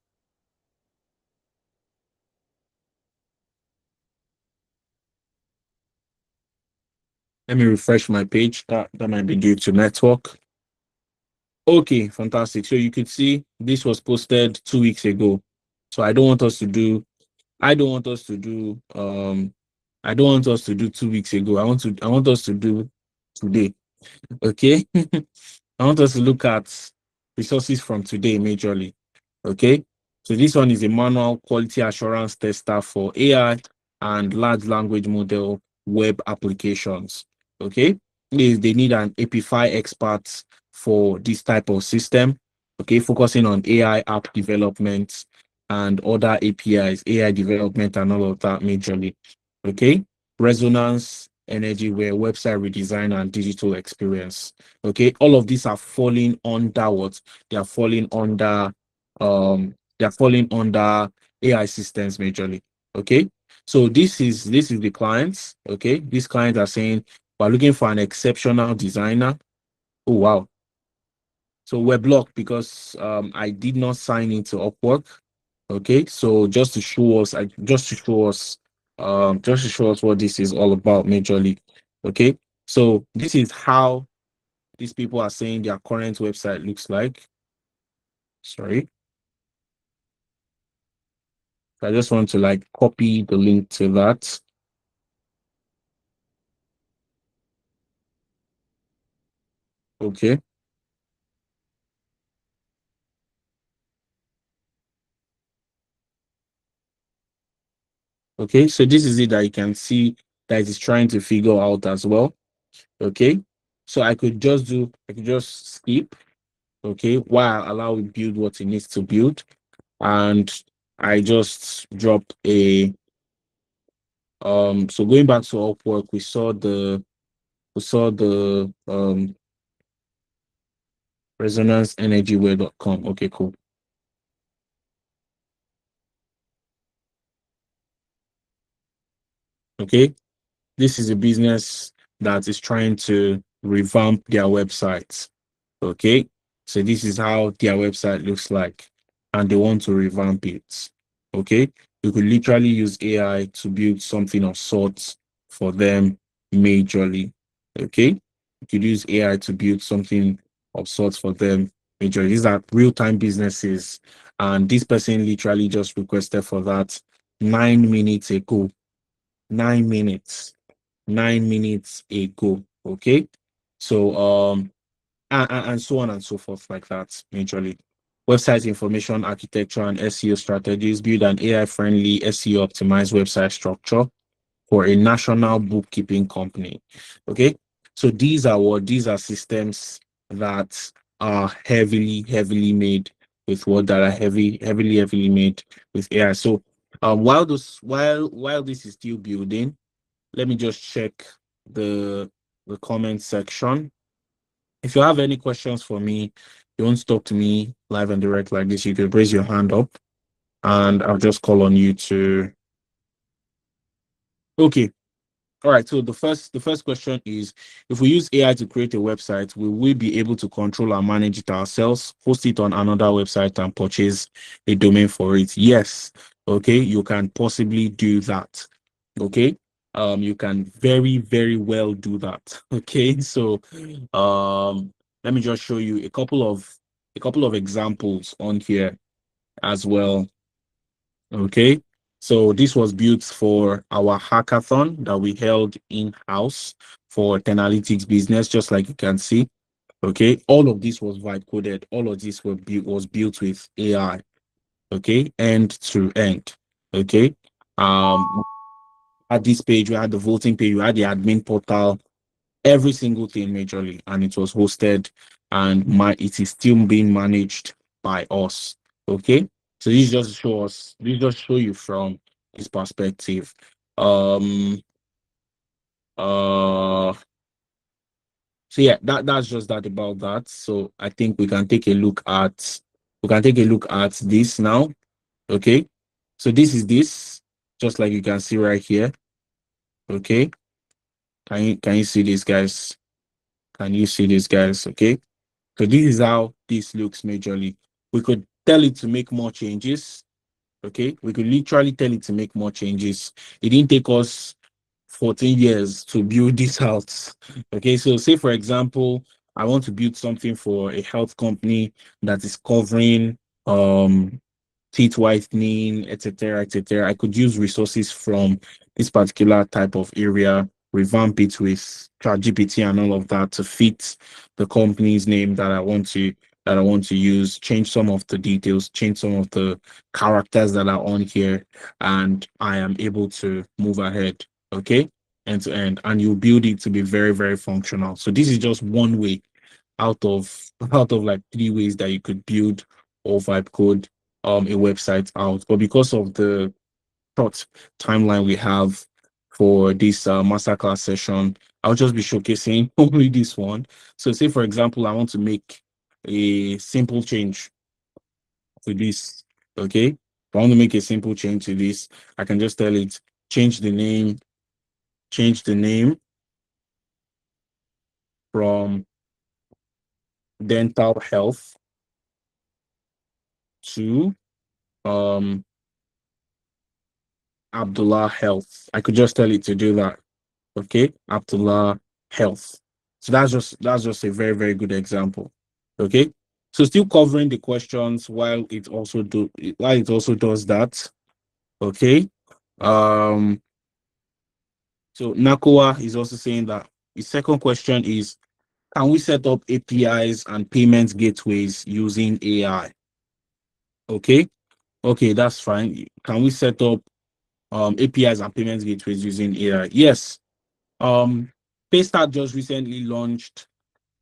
Let me refresh my page. That might be due to network. Okay, fantastic. So you could see this was posted 2 weeks ago. So I don't want us to do 2 weeks ago. I want us to do today. Okay. I want us to look at resources from today majorly. Okay. So this one is a manual quality assurance tester for AI and large language model web applications. Okay, they need an API expert for this type of system. Okay, focusing on AI app development and other APIs, AI development and all of that majorly. Okay, Resonance Energy where website redesign and digital experience. Okay, all of these are falling under what? They are falling under AI systems majorly. Okay, so this is the clients. Okay, these clients are saying we're looking for an exceptional designer. Oh wow. So we're blocked because I did not sign into Upwork. Okay, so just to show us what this is all about majorly. Okay, so this is how these people are saying their current website looks like. Sorry, I just want to like copy the link to that. Okay. Okay, so this is it that you can see that it is trying to figure out as well. Okay, so I could just skip. Okay, while I allow it build what it needs to build, and I just drop a So going back to Upwork, we saw the resonanceEnergyware.com. Okay, cool. Okay, this is a business that is trying to revamp their websites. Okay, so this is how their website looks like, and they want to revamp it. Okay, you could literally use AI to build something of sorts for them majorly. Okay, you could use AI to build something of sorts for them majorly. These are real-time businesses, and this person literally just requested for that 9 minutes ago. 9 minutes. 9 minutes ago. Okay, so and so on and so forth like that majorly. Website information architecture and SEO strategies. Build an AI-friendly SEO optimized website structure for a national bookkeeping company. Okay, so these are systems that are heavily made with what that are heavily made with AI. So while this is still building, let me just check the comment section. If you have any questions for me, you want to talk to me live and direct like this, you can raise your hand up and I'll just call on you to. Okay. All right. So the first question is, if we use AI to create a website, will we be able to control and manage it ourselves, host it on another website and purchase a domain for it? Yes. Okay, you can possibly do that. Okay. You can very well do that. Okay. So let me just show you a couple of examples on here as well. Okay, so this was built for our hackathon that we held in-house for Tenalytics business, just like you can see. Okay, all of this was vibe coded. All of this was built with AI. Okay, end to end. Okay, at this page we had the voting page, we had the admin portal, every single thing majorly, and it was hosted, and it is still being managed by us. Okay, so this just show you from this perspective. Uh so yeah, that's just that about that. So I think we can take a look at this now. Okay, so this is this, just like you can see right here. Okay, can you see this, guys? Can you see this, guys? Okay, so this is how this looks majorly. We could tell it to make more changes. Okay, we could literally tell it to make more changes. It didn't take us 14 years to build this out. Okay, so say for example, I want to build something for a health company that is covering teeth whitening, etc., etc. I could use resources from this particular type of area, revamp it with ChatGPT and all of that to fit the company's name that I want to that I want to use, change some of the details, change some of the characters that are on here, and I am able to move ahead, okay, end to end, and you build it to be very, very functional. So this is just one way out of like 3 ways that you could build or vibe code a website out. But because of the short timeline we have for this masterclass session, I'll just be showcasing only this one. So say, for example, I want to make a simple change to this, okay? If I want to make a simple change to this, I can just tell it, change the name from dental health to Abdullah Health. I could just tell it to do that. Okay, Abdullah Health. So that's just a very, very good example. Okay. So still covering the questions while it also does that. Okay. So Nakoa is also saying that the second question is, can we set up APIs and payment gateways using AI? Okay. Okay, that's fine. Can we set up APIs and payment gateways using AI? Yes. Paystart just recently launched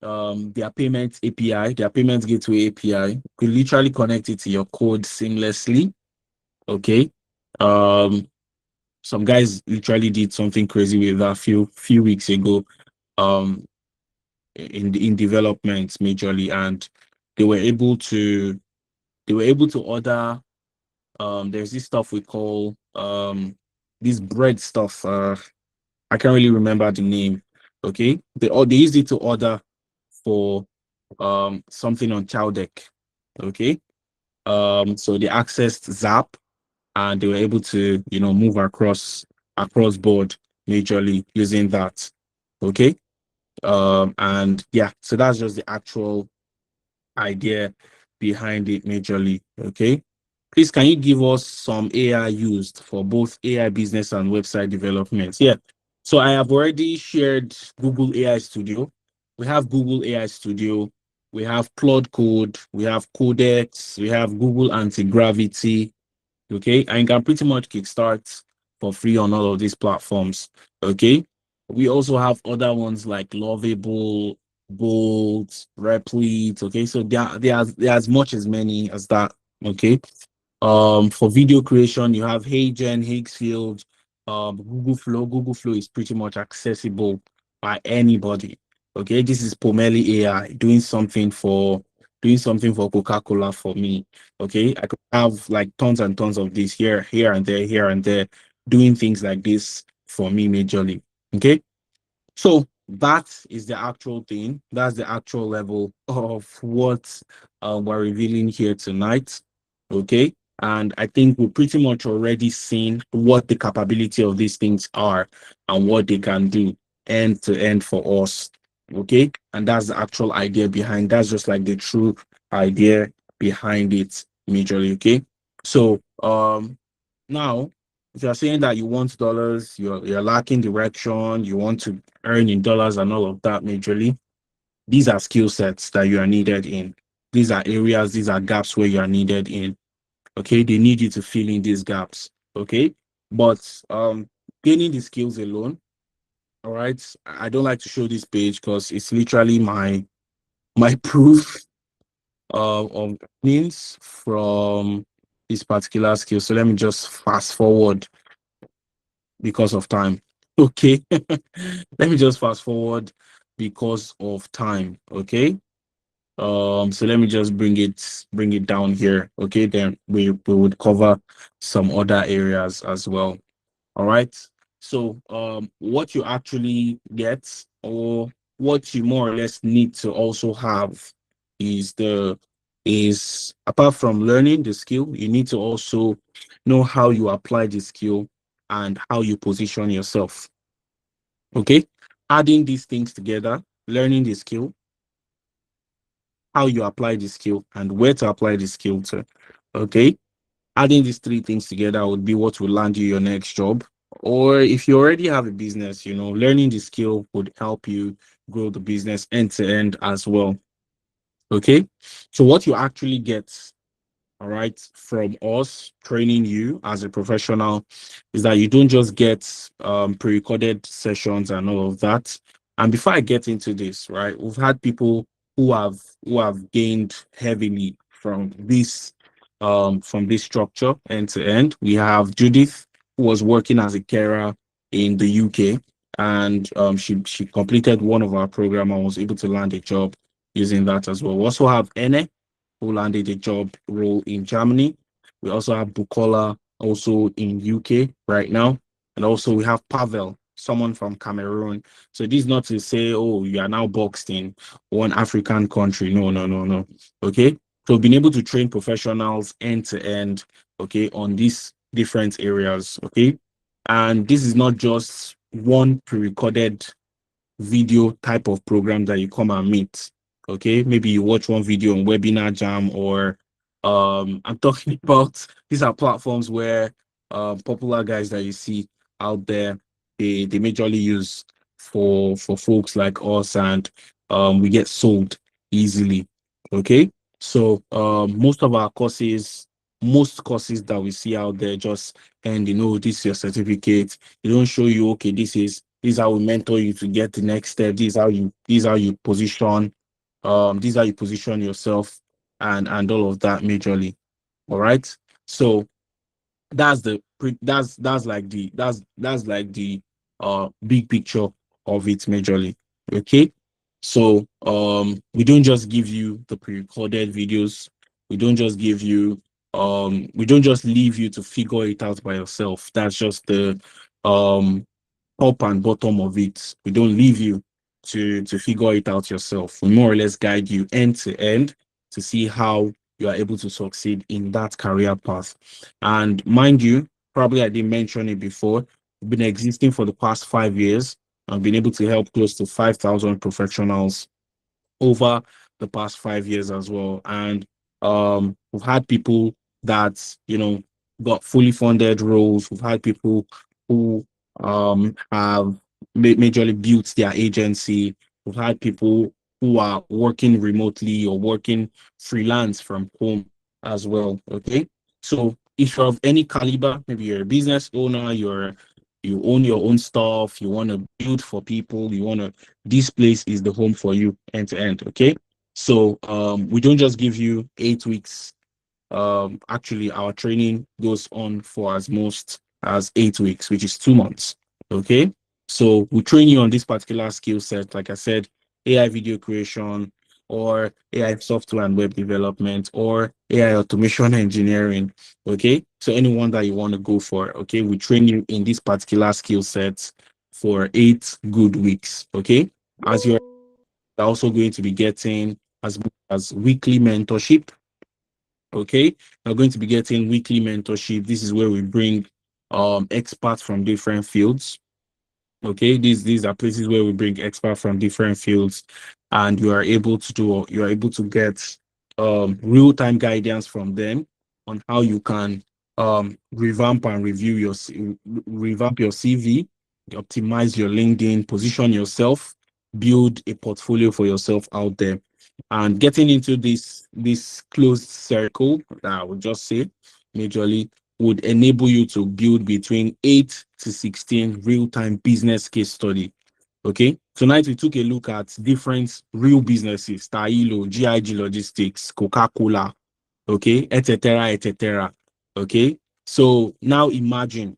their payments API, their payments gateway API. You could literally connect it to your code seamlessly. Okay. Some guys literally did something crazy with that few weeks ago. In development majorly, and they were able to order. There's this stuff we call this bread stuff. I can't really remember the name. Okay, they used it to order for something on Chowdeck. Okay, so they accessed Zap and they were able to move across board majorly using that. Okay, and yeah, so that's just the actual idea behind it majorly. Okay, please, can you give us some AI used for both AI business and website development? Yeah, so I have already shared Google AI Studio. We have Google AI Studio, we have Claude Code, we have Codex, we have Google Anti-Gravity. Okay, and you can pretty much kickstart for free on all of these platforms. Okay, we also have other ones like Lovable, Bolt, Replit. Okay, so there are as much as many as that. Okay, for video creation, you have HeyGen, Higgsfield, Google Flow. Google Flow is pretty much accessible by anybody. Okay, this is Pomeli AI doing something for Coca-Cola for me. Okay, I could have like tons and tons of this here and there, doing things like this for me majorly. Okay, so that is the actual thing. That's the actual level of what we're revealing here tonight. Okay, and I think we've pretty much already seen what the capability of these things are and what they can do end to end for us. Okay, and that's the actual idea behind. That's just like the true idea behind it majorly. Okay, so now if you're saying that you want dollars, you're lacking direction, you want to earn in dollars and all of that majorly, these are skill sets that you are needed in. These are areas, these are gaps where you are needed in. Okay, they need you to fill in these gaps. Okay, but gaining the skills alone, all right, I don't like to show this page because it's literally my proof of means from this particular skill. So let me just fast forward because of time. Okay, let me just fast forward because of time. Okay, so let me just bring it down here. Okay, then we would cover some other areas as well. All right, so what you actually get, or what you more or less need to also have, is apart from learning the skill, you need to also know how you apply the skill and how you position yourself. Okay, adding these things together, learning the skill, how you apply the skill, and where to apply the skill to. Okay, adding these three things together would be what will land you your next job. Or if you already have a business, learning the skill would help you grow the business end to end as well. Okay, so what you actually get, all right, from us training you as a professional is that you don't just get pre-recorded sessions and all of that. And before I get into this, right, we've had people who have gained heavily from this structure end to end. We have Judith, who was working as a carer in the UK, and she completed one of our program and was able to land a job using that as well. We also have Ene, who landed a job role in Germany. We also have Bukola, also in UK right now. And also we have Pavel, someone from Cameroon. So this is not to say, oh, you are now boxed in one African country. No, no, no, no. Okay. So being able to train professionals end to end, okay, on these different areas. Okay. And this is not just one pre-recorded video type of program that you come and meet. Okay, maybe you watch one video on Webinar Jam, or I'm talking about, these are platforms where popular guys that you see out there, they majorly use for folks like us, and we get sold easily. Okay, so most courses that we see out there just, and this is your certificate. They don't show you, okay, this is how we mentor you to get the next step. This is how you position, this is how you position yourself, and all of that majorly. All right. So that's like the big picture of it majorly. Okay. So we don't just give you the pre-recorded videos. We don't just give you we don't just leave you to figure it out by yourself. That's just the top and bottom of it. We don't leave you to figure it out yourself. We more or less guide you end to end to see how you are able to succeed in that career path. And mind you, probably I didn't mention it before, we've been existing for the past 5 years and been able to help close to 5,000 professionals over the past 5 years as well. And we've had people that got fully funded roles. We've had people who have majorly built their agency. We've had people who are working remotely or working freelance from home as well. Okay, so if you're of any caliber, maybe you're a business owner, you own your own stuff, you want to build for people, this place is the home for you end to end. Okay, so we don't just give you 8 weeks. Actually, our training goes on for as most as 8 weeks, which is 2 months. Okay, so we train you on this particular skill set, like I said, AI video creation, or AI software and web development, or AI automation engineering. Okay, so anyone that you want to go for, okay, we train you in this particular skill set for 8 good weeks. Okay, as you're also going to be getting as weekly mentorship. Okay, you're going to be getting weekly mentorship. This is where we bring experts from different fields. Okay, these are places where we bring experts from different fields, and you are able to get real-time guidance from them on how you can revamp and revamp your CV, optimize your LinkedIn, position yourself, build a portfolio for yourself out there. And getting into this closed circle that I would just say majorly would enable you to build between 8 to 16 real-time business case study. Okay, tonight we took a look at different real businesses: Tailo, GIG Logistics, Coca-Cola, okay, etc., etc. Okay, so now imagine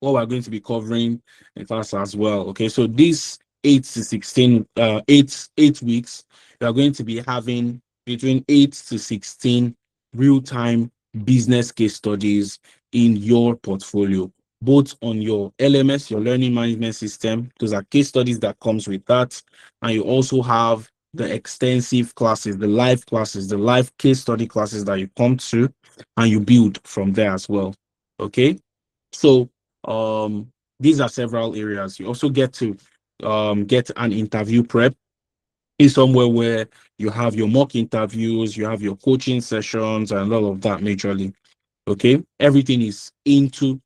what we're going to be covering in class as well. Okay, so these 8 to 16 eight weeks, we are going to be having between 8 to 16 real-time business case studies in your portfolio, both on your LMS, your learning management system. Those are case studies that comes with that. And you also have the extensive classes, the live case study classes that you come to and you build from there as well. Okay, so these are several areas. You also get to get an interview prep in somewhere where you have your mock interviews, you have your coaching sessions, and all of that majorly. Okay, everything is into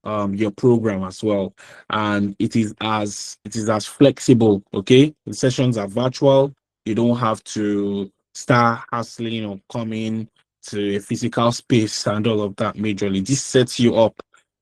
your program as well, and it is as flexible. Okay, the sessions are virtual. You don't have to start hustling or coming to a physical space and all of that majorly. This sets you up,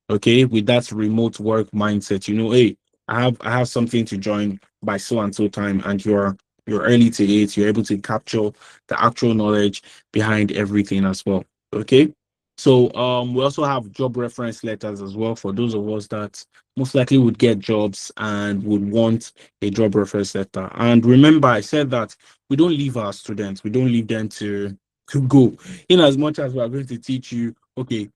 okay, with that remote work mindset. You know, hey, I have something to join by so and so time, and you're early to it, you're able to capture the actual knowledge behind everything as well. Okay. So we also have job reference letters as well for those of us that most likely would get jobs and would want a job reference letter. And remember, I said that we don't leave our students, we don't leave them to go. In as much as we are going to teach you, okay,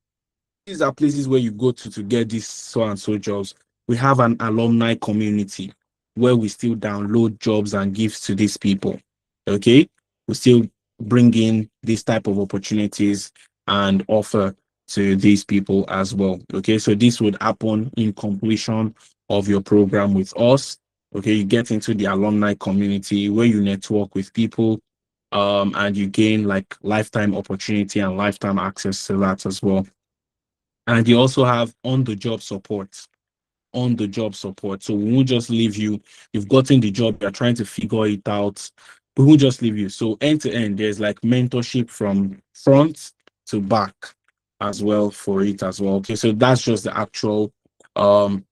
these are places where you go to get these so and so jobs. We have an alumni community where we still download jobs and gifts to these people. Okay, we still bring in this type of opportunities and offer to these people as well. Okay, so this would happen in completion of your program with us. Okay, you get into the alumni community where you network with people, and you gain like lifetime opportunity and lifetime access to that as well. And you also have on the job support. On the job support. So we won't just leave you. You've gotten the job, you're trying to figure it out. We won't just leave you. So end to end, there's like mentorship from front to back as well for it as well. Okay. So that's just the actual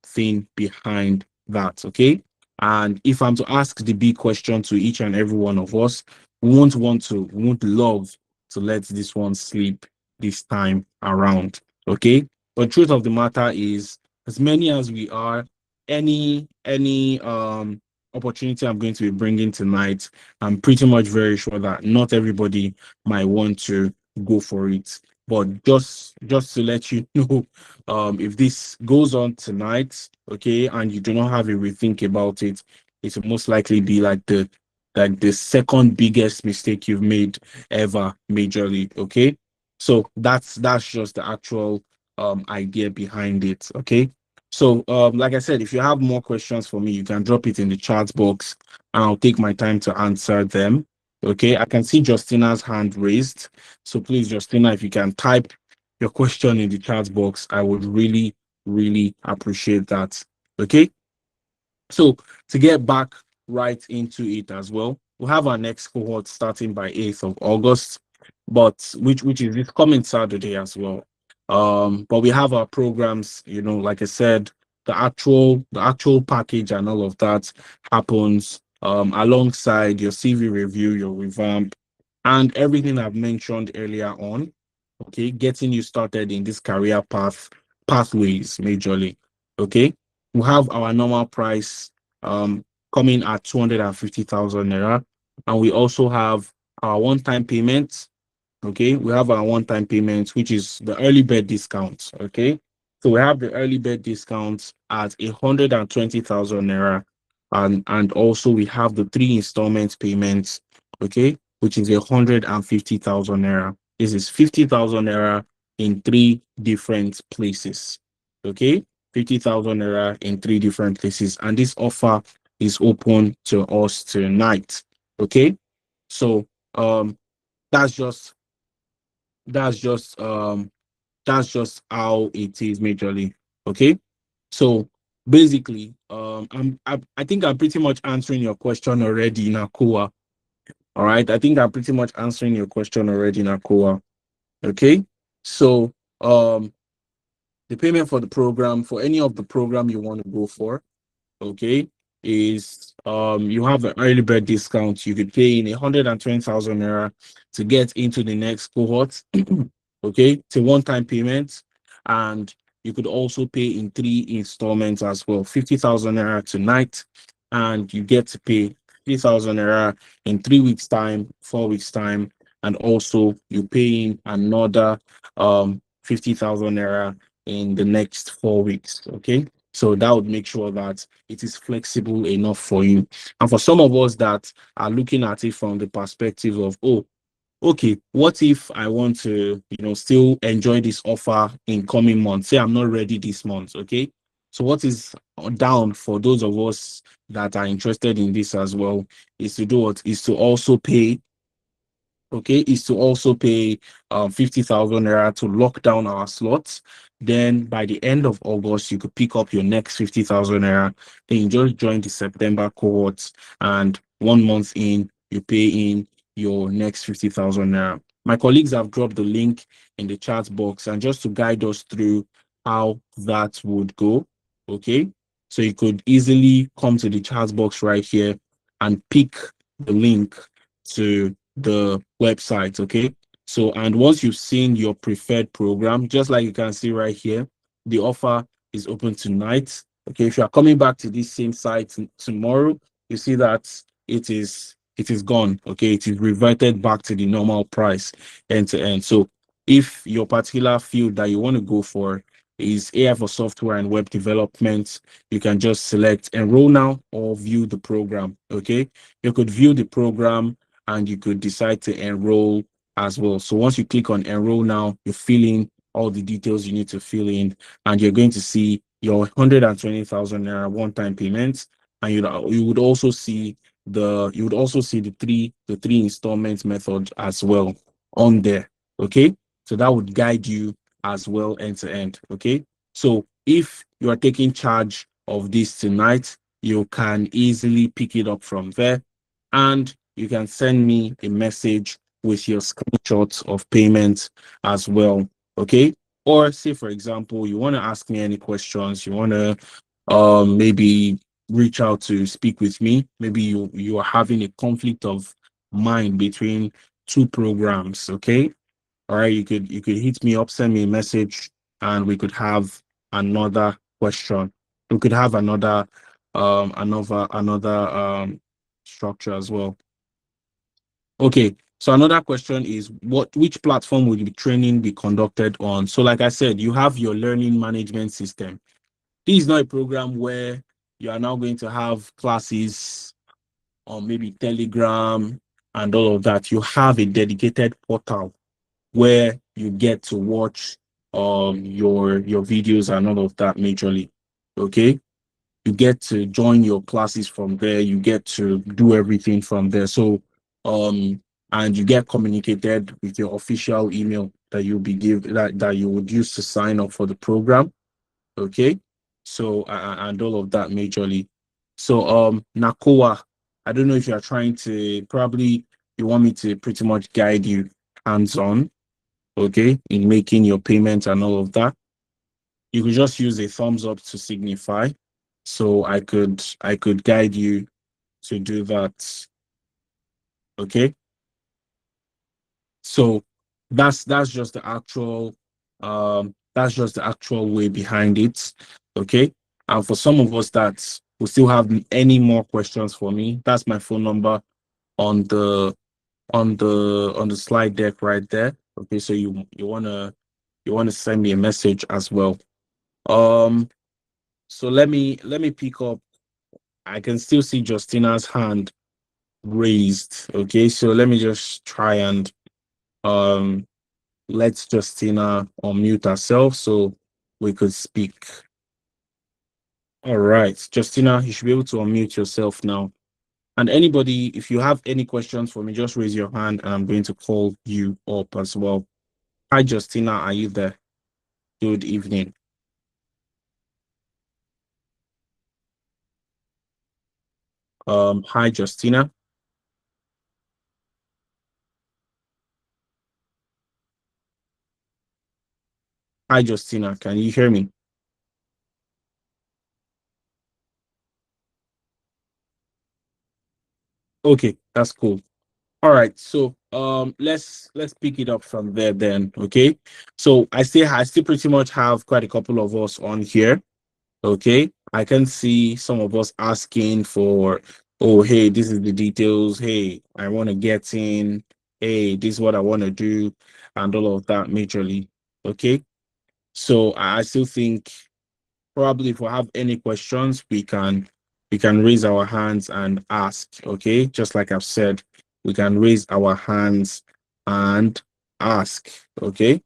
thing behind that. Okay. And if I'm to ask the big question to each and every one of us, we won't love to let this one sleep this time around. Okay. But truth of the matter is, as many as we are, any opportunity I'm going to be bringing tonight, I'm pretty much very sure that not everybody might want to go for it. But just to let you know, if this goes on tonight, okay, and you do not have a rethink about it, it will most likely be like the second biggest mistake you've made ever majorly. Okay. So that's just the actual idea behind it. Okay. So like I said, if you have more questions for me, you can drop it in the chat box and I'll take my time to answer them. Okay, I can see Justina's hand raised. So please, Justina, if you can type your question in the chat box, I would really, really appreciate that. Okay. So to get back right into it as well, we'll have our next cohort starting by 8th of August, but which is this coming Saturday as well. But we have our programs, you know, like I said, the actual package and all of that happens alongside your CV review, your revamp, and everything I've mentioned earlier on. Okay, getting you started in this career pathways majorly. Okay, we have our normal price coming at 250,000 naira, and we also have our one-time payment. Okay, we have our one-time payment, which is the early bird discount. Okay, so we have the early bird discount at 120,000 naira, and also we have the 3 installment payments. Okay, which is 150,000 naira. This is 50,000 naira in 3 different places. Okay, 50,000 naira in 3 different places, and this offer is open to us tonight. Okay, so that's just that's just um that's just how it is majorly. Okay, so basically I think I'm pretty much answering your question already, Nakua. All right, I think I'm pretty much answering your question already, Nakua. Okay, so the payment for the program, for any of the program you want to go for, okay, is you have an early bird discount. You could pay in 120,000 naira to get into the next cohort. Okay, it's a one-time payment, and you could also pay in 3 installments as well. 50,000 naira tonight, and you get to pay 3,000 naira in 3 weeks time, 4 weeks time, and also you pay in another 50,000 naira in the next 4 weeks. Okay, so that would make sure that it is flexible enough for you. And for some of us that are looking at it from the perspective of, oh, okay, what if I want to, still enjoy this offer in coming months? Say I'm not ready this month, okay? So what is down for those of us that are interested in this as well is to do what? Is to also pay, okay, is to also pay 50,000 naira to lock down our slots. Then by the end of August, you could pick up your next 50,000 naira. Then you just join the September cohorts, and 1 month in, you pay in your next 50,000 naira. My colleagues have dropped the link in the chat box, and just to guide us through how that would go. Okay, so you could easily come to the chat box right here and pick the link to the website. Okay, so and once you've seen your preferred program, just like you can see right here, the offer is open tonight. Okay, if you are coming back to this same site tomorrow, you see that it is gone. Okay, it is reverted back to the normal price end to end. So if your particular field that you want to go for is AI for software and web development, you can just select enroll now or view the program. Okay, you could view the program and you could decide to enroll as well. So once you click on enroll now, you fill in all the details you need to fill in, and you're going to see your 120,000 naira one-time payments, and you would also see the three installment method as well on there. Okay, so that would guide you as well end to end. Okay, so if you are taking charge of this tonight, you can easily pick it up from there, and you can send me a message with your screenshots of payments as well. Okay, or say for example you want to ask me any questions, you want to maybe reach out to speak with me, maybe you are having a conflict of mind between two programs. Okay, all right, you could hit me up, send me a message, and we could have another question. We could have another structure as well. Okay, so another question is which platform will the training be conducted on? So like I said, you have your learning management system. This is not a program where you are now going to have classes on maybe Telegram and all of that. You have a dedicated portal where you get to watch your videos and all of that majorly. Okay, you get to join your classes from there, you get to do everything from there. So and you get communicated with your official email that you'll be that you would use to sign up for the program. Okay, so and all of that majorly. So Nakoa, I don't know if you're trying to, probably you want me to pretty much guide you hands-on, okay, in making your payments and all of that. You could just use a thumbs up to signify, so I could guide you to do that. Okay, so that's just the actual way behind it. Okay, and for some of us that will still have any more questions for me, that's my phone number on the slide deck right there. Okay, so you want to send me a message as well. So let me pick up. I can still see Justina's hand raised. Okay, so let me just try and let Justina unmute herself so we could speak. All right, Justina, you should be able to unmute yourself now. And anybody, if you have any questions for me, just raise your hand and I'm going to call you up as well. Hi, Justina, are you there? Good evening. Hi, Justina. Hi, Justina, can you hear me? Okay, that's cool. All right, so let's pick it up from there then. Okay, so I still pretty much have quite a couple of us on here. Okay, I can see some of us asking for, oh hey, this is the details, hey, I want to get in, hey, this is what I want to do, and all of that majorly. Okay, so I still think probably if we have any questions, we can raise our hands and ask. Okay, just like I've said, we can raise our hands and ask. Okay,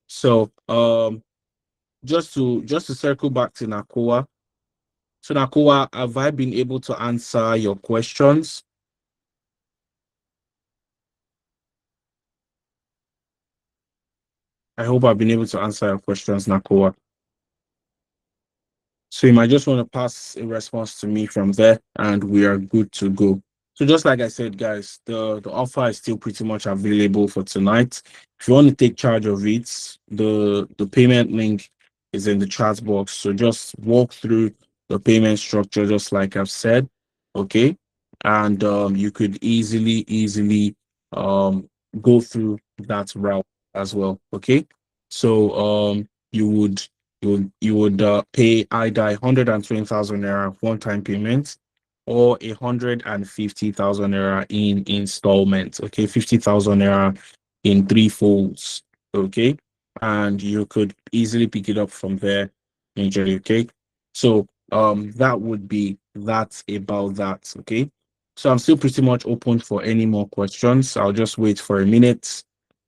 so just to circle back to Nakoa. So Nakoa, have I been able to answer your questions? I hope I've been able to answer your questions, Nakoa. So you might just want to pass a response to me from there and we are good to go. So just like I said, guys, the offer is still pretty much available for tonight. If you want to take charge of it, the payment link is in the chat box. So just walk through the payment structure, just like I've said, okay? And you could easily go through that route as well, okay? So you would pay either 120,000 naira one-time payment or 150,000 naira in installments. Okay, 50,000 naira in three folds. Okay, and you could easily pick it up from there, majorly. Okay, so that would be that about that. Okay, so I'm still pretty much open for any more questions. I'll just wait for a minute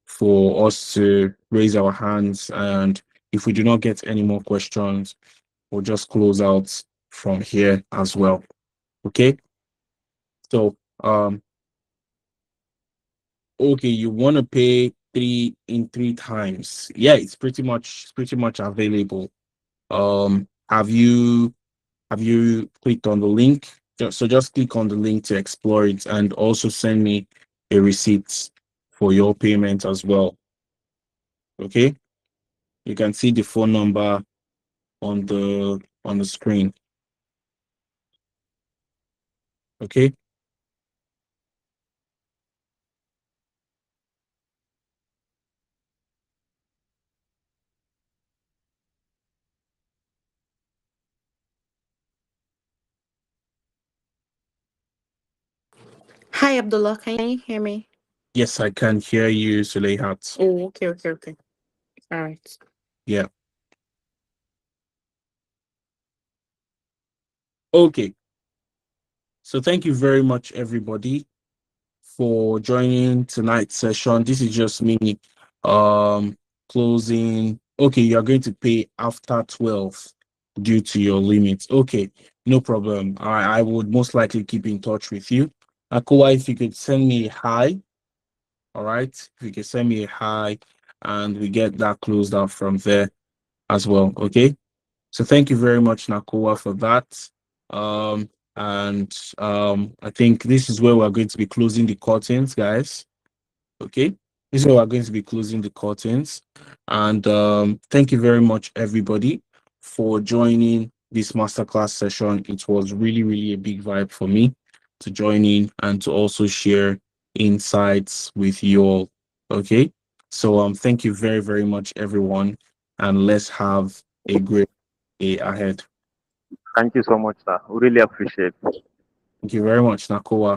for us to raise our hands, and if we do not get any more questions, we'll just close out from here as well. Okay. So, okay, you want to pay three times. Yeah, it's pretty much available. Have you clicked on the link? Just click on the link to explore it, and also send me a receipt for your payment as well. Okay, you can see the phone number on the screen. Okay. Hi, Abdullah. Can you hear me? Yes, I can hear you, Suleihat. Oh, okay. All right. Yeah. Okay. So thank you very much, everybody, for joining tonight's session. This is just me closing. Okay, you are going to pay after 12 due to your limits. Okay, no problem. I would most likely keep in touch with you. Akowa, if you could send me a hi, all right? If you could send me a hi, and we get that closed out from there as well. Okay. So thank you very much, Nakoa, for that. And I think this is where we're going to be closing the curtains, guys. Okay, this is where we're going to be closing the curtains. And thank you very much, everybody, for joining this masterclass session. It was really a big vibe for me to join in and to also share insights with you all. Okay, so thank you very much, everyone, and let's have a great day ahead. Thank you so much, sir. We really appreciate it. Thank you very much, Nakoa.